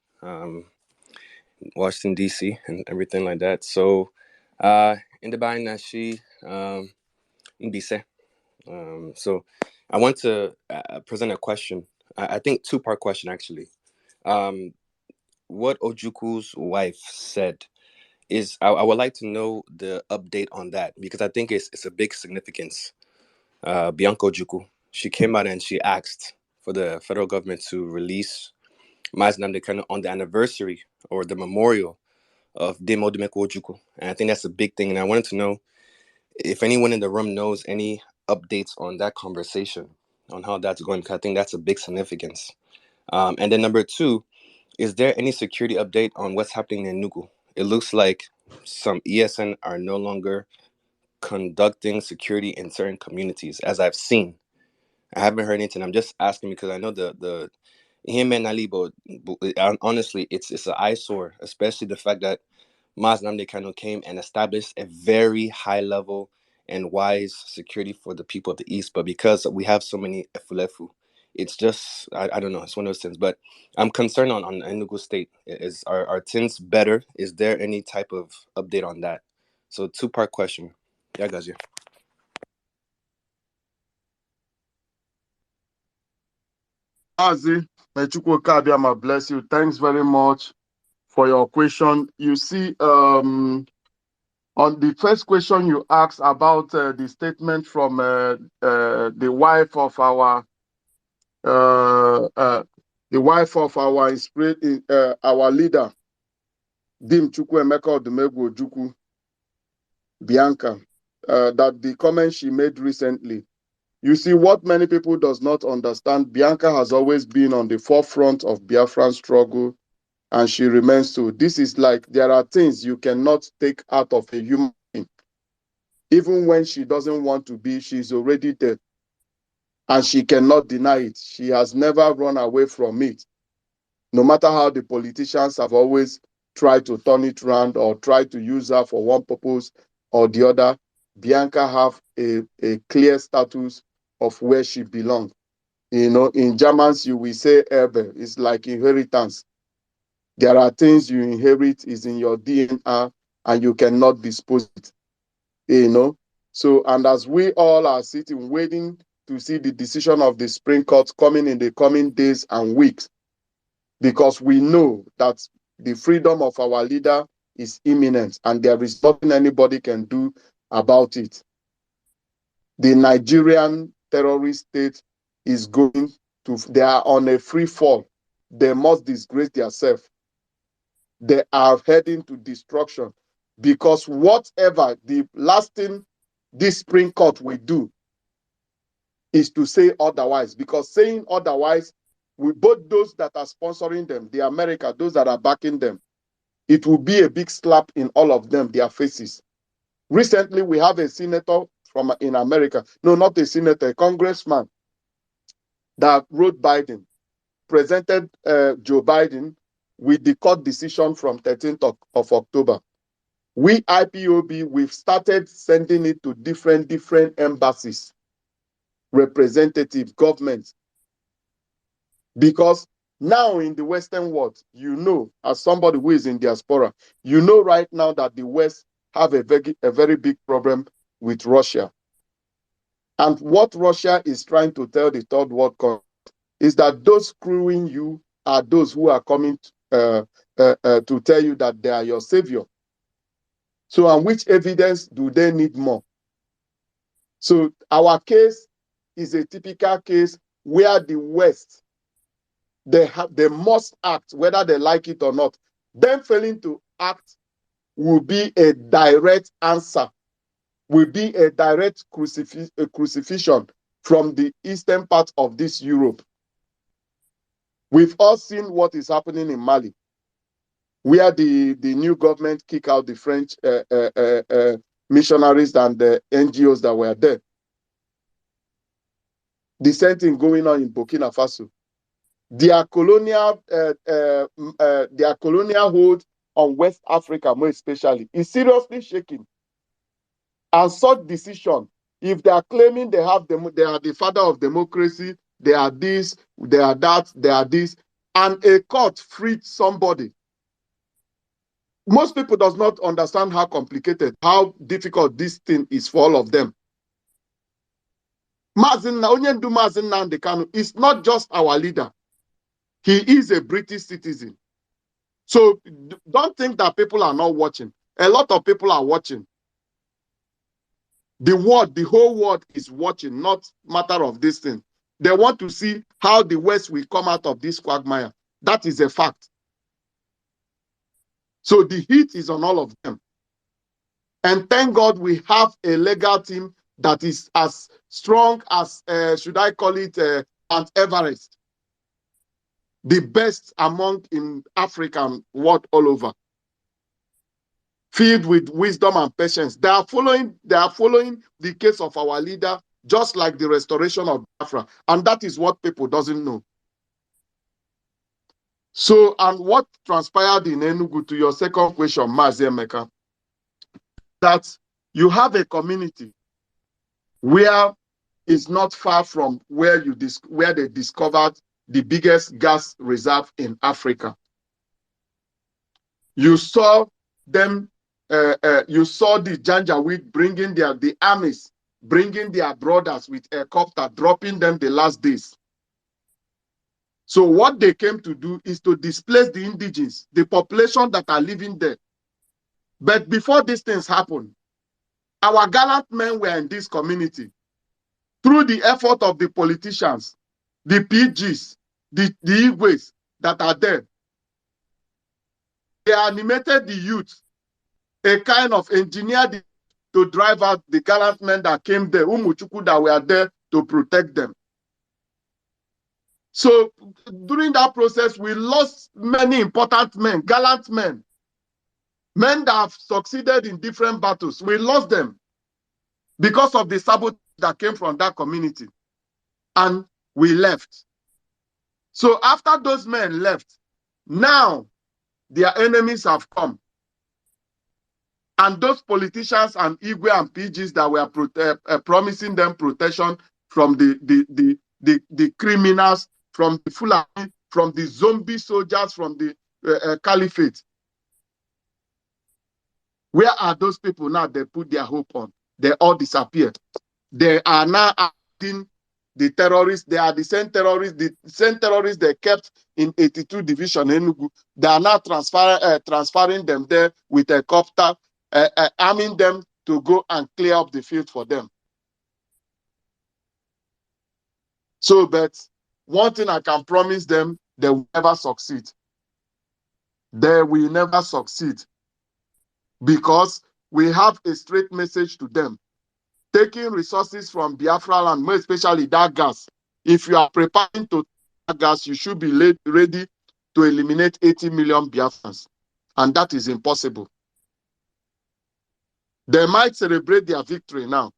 [SPEAKER 5] Washington D.C. and everything like that. So, in the buying that she Mbise. So, I want to present a question. I think 2-part question actually. What Ojuku's wife said is I would like to know the update on that because I think it's a big significance. Bianca Ojukwu, she came out and she asked for the federal government to release Mazi Nnamdi Kanu on the anniversary or the memorial of Demo Odumeko Ojukwu. And I think that's a big thing. And I wanted to know if anyone in the room knows any updates on that conversation, on how that's going, because I think that's a big significance. And then number 2, is there any security update on what's happening in Nugu? It looks like some ESN are no longer conducting security in certain communities, as I've seen. I haven't heard anything. I'm just asking because I know the him and Ali, but honestly, it's an eyesore, especially the fact that Mazi Nnamdi Kanu came and established a very high level and wise security for the people of the East. But because we have so many Efulefu, it's just I don't know. It's one of those things. But I'm concerned on Enugu State. Is are things better? Is there any type of update on that? So 2-part question. Yeah, guys. Yeah.
[SPEAKER 1] Mazi, Mechuko Kabiama, bless you. Thanks very much for your question. You see, on the first question you asked about the statement from the wife of our our leader, Dim Chukwuemeka Odumegwu Ojukwu, Bianca, that the comment she made recently. You see, what many people does not understand, Bianca has always been on the forefront of Biafran struggle, and she remains so. This is like, there are things you cannot take out of a human being. Even when she doesn't want to be, she's already there. And she cannot deny it. She has never run away from it. No matter how the politicians have always tried to turn it around or try to use her for one purpose or the other, Bianca have a clear status of where she belongs. You know, in Germans, you will say Erbe. It's like inheritance. There are things you inherit is in your DNA and you cannot dispose it. You know, so and as we all are sitting waiting to see the decision of the Supreme Court coming in the coming days and weeks, because we know that the freedom of our leader is imminent and there is nothing anybody can do about it. The Nigerian terrorist state is going to, they are on a free fall. They must disgrace themselves. They are heading to destruction because whatever the last thing this Supreme Court will do is to say otherwise, because saying otherwise, with both those that are sponsoring them, the America, those that are backing them, it will be a big slap in all of them, their faces. Recently, we have a senator from in America, no, not a senator, a congressman that wrote Biden, presented Joe Biden with the court decision from 13th of October. We IPOB, we've started sending it to different embassies, representative governments, because now in the Western world, you know, as somebody who is in diaspora, you know right now that the West have a very big problem with Russia. And what Russia is trying to tell the third world country is that those screwing you are those who are coming to tell you that they are your savior. So, on which evidence do they need more? So, our case is a typical case where the West, they must act, whether they like it or not. Them failing to act will be a direct answer, will be a direct crucifixion from the eastern part of this Europe. We've all seen what is happening in Mali, where the new government kick out the French missionaries and the NGOs that were there. The same thing going on in Burkina Faso. Their colonial hold on West Africa, more especially, is seriously shaking. And such decision, if they are claiming they are the father of democracy, they are this, they are that, they are this, and a court freed somebody. Most people does not understand how complicated, how difficult this thing is for all of them. Onyendu Mazi Nnamdi Kanu is not just our leader. He is a British citizen. So don't think that people are not watching. A lot of people are watching. The whole world is watching, not matter of this thing. They want to see how the West will come out of this quagmire. That is a fact. So the heat is on all of them. And thank God we have a legal team that is as strong as, should I call it, Mount Everest. The best among in African world all over. Filled with wisdom and patience. They are following the case of our leader, just like the restoration of Biafra. And that is what people doesn't know. So, and what transpired in Enugu, to your second question, Mazi Emeka, that you have a community where it's not far from where they discovered the biggest gas reserve in Africa. You saw them, you saw the Janjaweed bringing the armies, bringing their brothers with a helicopter, dropping them the last days. So what they came to do is to displace the indigenous, the population that are living there. But before these things happen, our gallant men were in this community. Through the effort of the politicians, the PGs, the Igwes that are there, they animated the youth, a kind of engineered to drive out the gallant men that came there, Umuchuku, that were there to protect them. So during that process, we lost many important men, gallant men, men that have succeeded in different battles. We lost them because of the sabotage that came from that community. And we left. So after those men left, now their enemies have come. And those politicians and Igwe and PGs that were promising them protection from the criminals, from the Fulani, from the zombie soldiers, from the caliphate. Where are those people now they put their hope on? They all disappeared. They are now acting the terrorists. They are the same terrorists they kept in 82 Division Enugu. They are now transferring them there with a copter, arming them to go and clear up the field for them. So, but one thing I can promise them, they will never succeed. They will never succeed because we have a straight message to them. Taking resources from Biafraland, more especially that gas. If you are preparing to take that gas, you should be ready to eliminate 80 million Biafrans. And that is impossible. They might celebrate their victory now.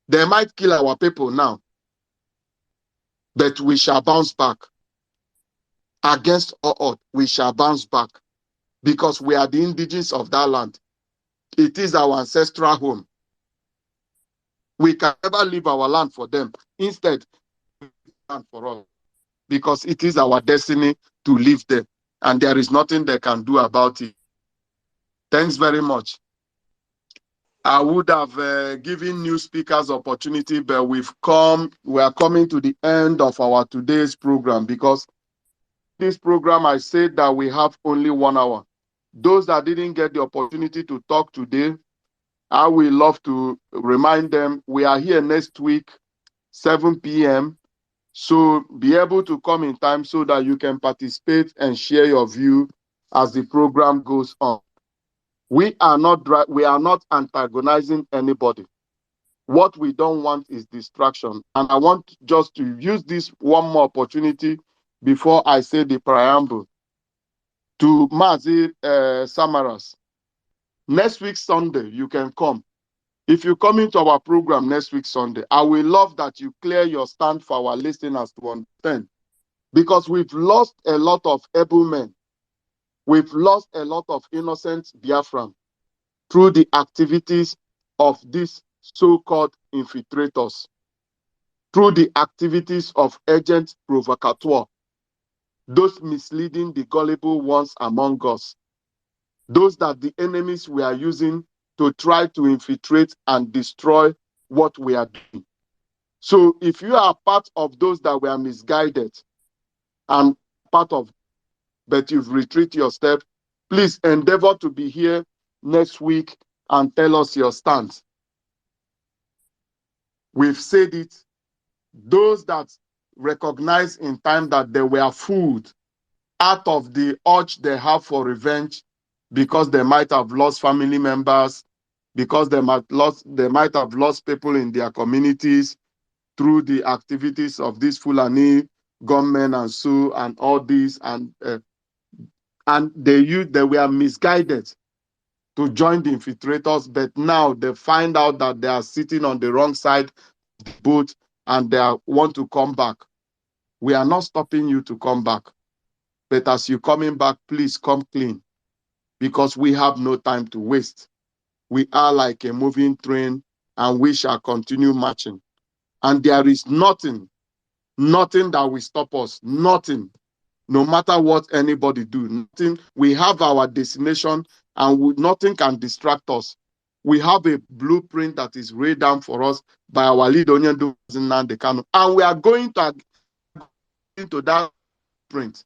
[SPEAKER 1] They might kill our people now. But we shall bounce back. Against all odds, we shall bounce back. Because we are the indigenous of that land. It is our ancestral home. We can never leave our land for them. Instead, land for us. Because it is our destiny to live there. And there is nothing they can do about it. Thanks very much. I would have given new speakers opportunity, but we are coming to the end of our today's program because this program, I said that we have only 1 hour. Those that didn't get the opportunity to talk today, I will love to remind them we are here next week, 7 p.m. So be able to come in time so that you can participate and share your view as the program goes on. We are not antagonizing anybody. What we don't want is distraction. And I want just to use this one more opportunity before I say the preamble to Mazi Samaras. Next week Sunday, you can come. If you come into our program next week Sunday, I will love that you clear your stand for our listeners to understand. Because we've lost a lot of able men. We've lost a lot of innocent Biafran through the activities of these so-called infiltrators, through the activities of agents provocateurs, those misleading the gullible ones among us, those that the enemies we are using to try to infiltrate and destroy what we are doing. So if you are part of those that were misguided and part of, but you've retreated your step, please endeavor to be here next week and tell us your stance. We've said it. Those that recognize in time that they were fooled out of the urge they have for revenge because they might have lost family members, because they might have lost people in their communities through the activities of these Fulani gunmen and so and all this, and they were misguided to join the infiltrators, but now they find out that they are sitting on the wrong side of the boat and they want to come back. We are not stopping you to come back. But as you're coming back, please come clean because we have no time to waste. We are like a moving train and we shall continue marching. And there is nothing that will stop us. Nothing. No matter what anybody do, nothing. We have our destination and nothing can distract us. We have a blueprint that is laid down for us by our leader, Onyendu Nnamdi, and we are going to into that blueprint.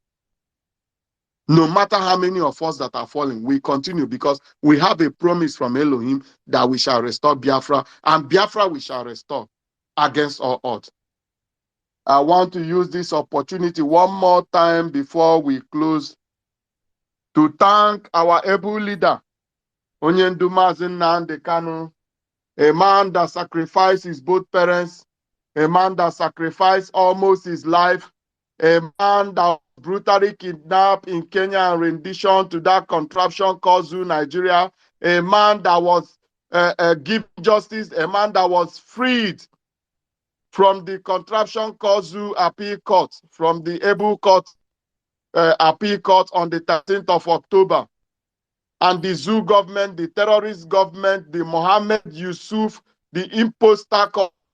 [SPEAKER 1] No matter how many of us that are falling, we continue because we have a promise from Elohim that we shall restore Biafra, and Biafra we shall restore against all odds. I want to use this opportunity one more time before we close to thank our able leader, Onyendu Nnamdi Kanu, a man that sacrificed his both parents, a man that sacrificed almost his life, a man that was brutally kidnapped in Kenya and rendition to that contraption called Zoo Nigeria, a man that was given justice, a man that was freed from the contraption called Zoo Appeal Court, from the Able Court Appeal Court on the 13th of October. and the zoo government, the terrorist government, the Mohammed Yusuf, the imposter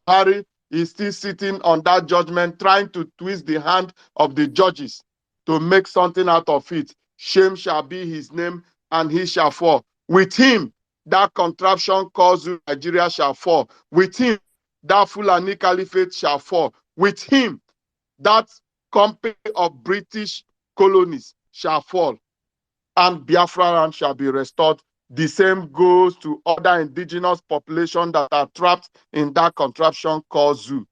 [SPEAKER 1] Buhari is still sitting on that judgment, trying to twist the hand of the judges to make something out of it. Shame shall be his name, and he shall fall. With him, that contraption called Nigeria shall fall. With him, that Fulani Caliphate shall fall. With him, that company of British colonies shall fall, and Biafraland shall be restored. The same goes to other indigenous populations that are trapped in that contraption called zoo.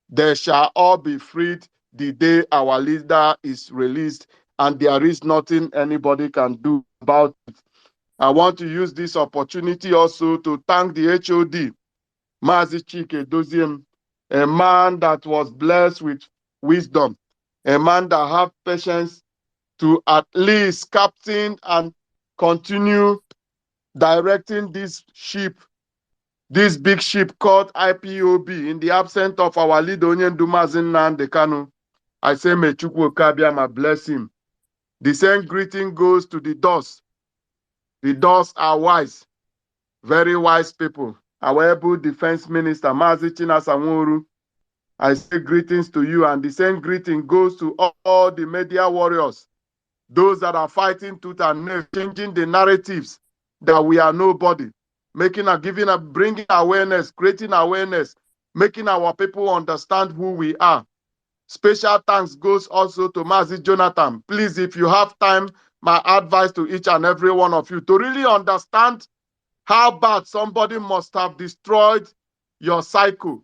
[SPEAKER 1] They shall all be freed the day our leader is released, and there is nothing anybody can do about it. I want to use this opportunity also to thank the HOD, Mazi Chike Doziem, a man that was blessed with wisdom, a man that have patience to at least captain and continue directing this ship, this big ship called IPOB, in the absence of our leader Onyendu Mazi Nnamdi Kanu. I say, may Chukwu Okeabiama bless him. The same greeting goes to the DOS. The DOS are wise, very wise people. Our able defense minister, Mazi Chinasa Nworu, I say greetings to you, and the same greeting goes to all the media warriors, those that are fighting tooth and nail, changing the narratives that we are nobody, bringing awareness, creating awareness, making our people understand who we are. Special thanks goes also to Mazi Jonathan. Please, if you have time, my advice to each and every one of you to really understand how bad somebody must have destroyed your cycle.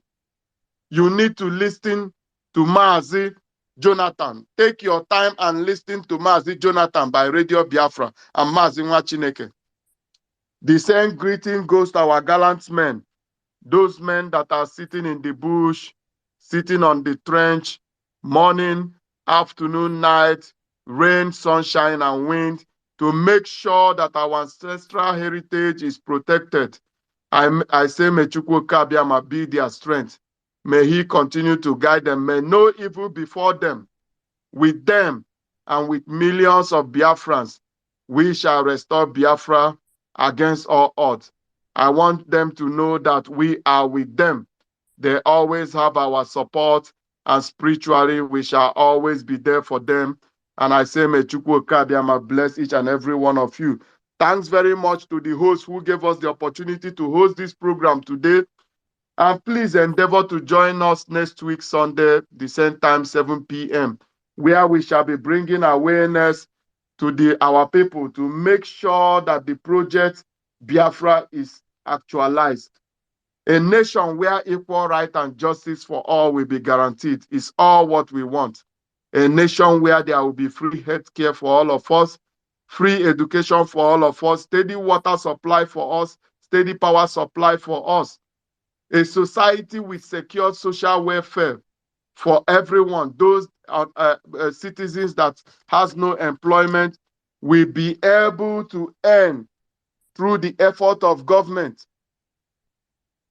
[SPEAKER 1] You need to listen to Mazi Jonathan. Take your time and listen to Mazi Jonathan by Radio Biafra and Mazi Nwachineke. The same greeting goes to our gallant men, those men that are sitting in the bush, sitting on the trench, morning, afternoon, night, rain, sunshine, and wind, to make sure that our ancestral heritage is protected. I say, may Chukwu Okeabiama be their strength. May he continue to guide them. May no evil befall them. With them and with millions of Biafrans, we shall restore Biafra against all odds. I want them to know that we are with them. They always have our support, and spiritually, we shall always be there for them. And I say, may Chukwu Okeabiama bless each and every one of you. Thanks very much to the host who gave us the opportunity to host this program today. And please endeavor to join us next week, Sunday, the same time, 7 p.m., where we shall be bringing awareness to our people to make sure that the project Biafra is actualized. A nation where equal right and justice for all will be guaranteed is all what we want. A nation where there will be free healthcare for all of us, free education for all of us, steady water supply for us, steady power supply for us. A society with secure social welfare for everyone. Those citizens that has no employment will be able to earn through the effort of government.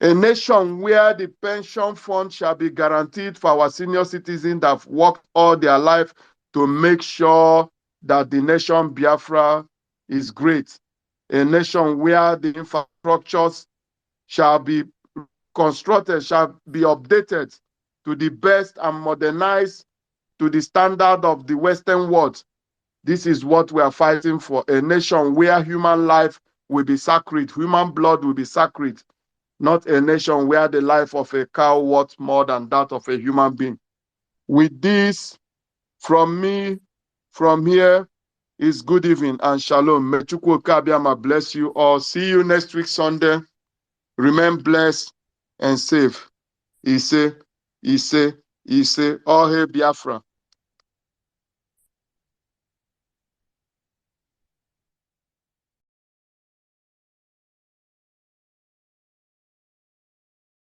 [SPEAKER 1] A nation where the pension fund shall be guaranteed for our senior citizens that have worked all their life to make sure that the nation Biafra is great. A nation where the infrastructures shall be constructed, shall be updated to the best and modernized to the standard of the Western world. This is what we are fighting for, a nation where human life will be sacred, human blood will be sacred, not a nation where the life of a cow worth more than that of a human being. With this, from me, from here, is good evening and shalom. May Chukwu Okeabiama bless you all. See you next week, Sunday. Remain blessed and safe. Ise, all hail Biafra.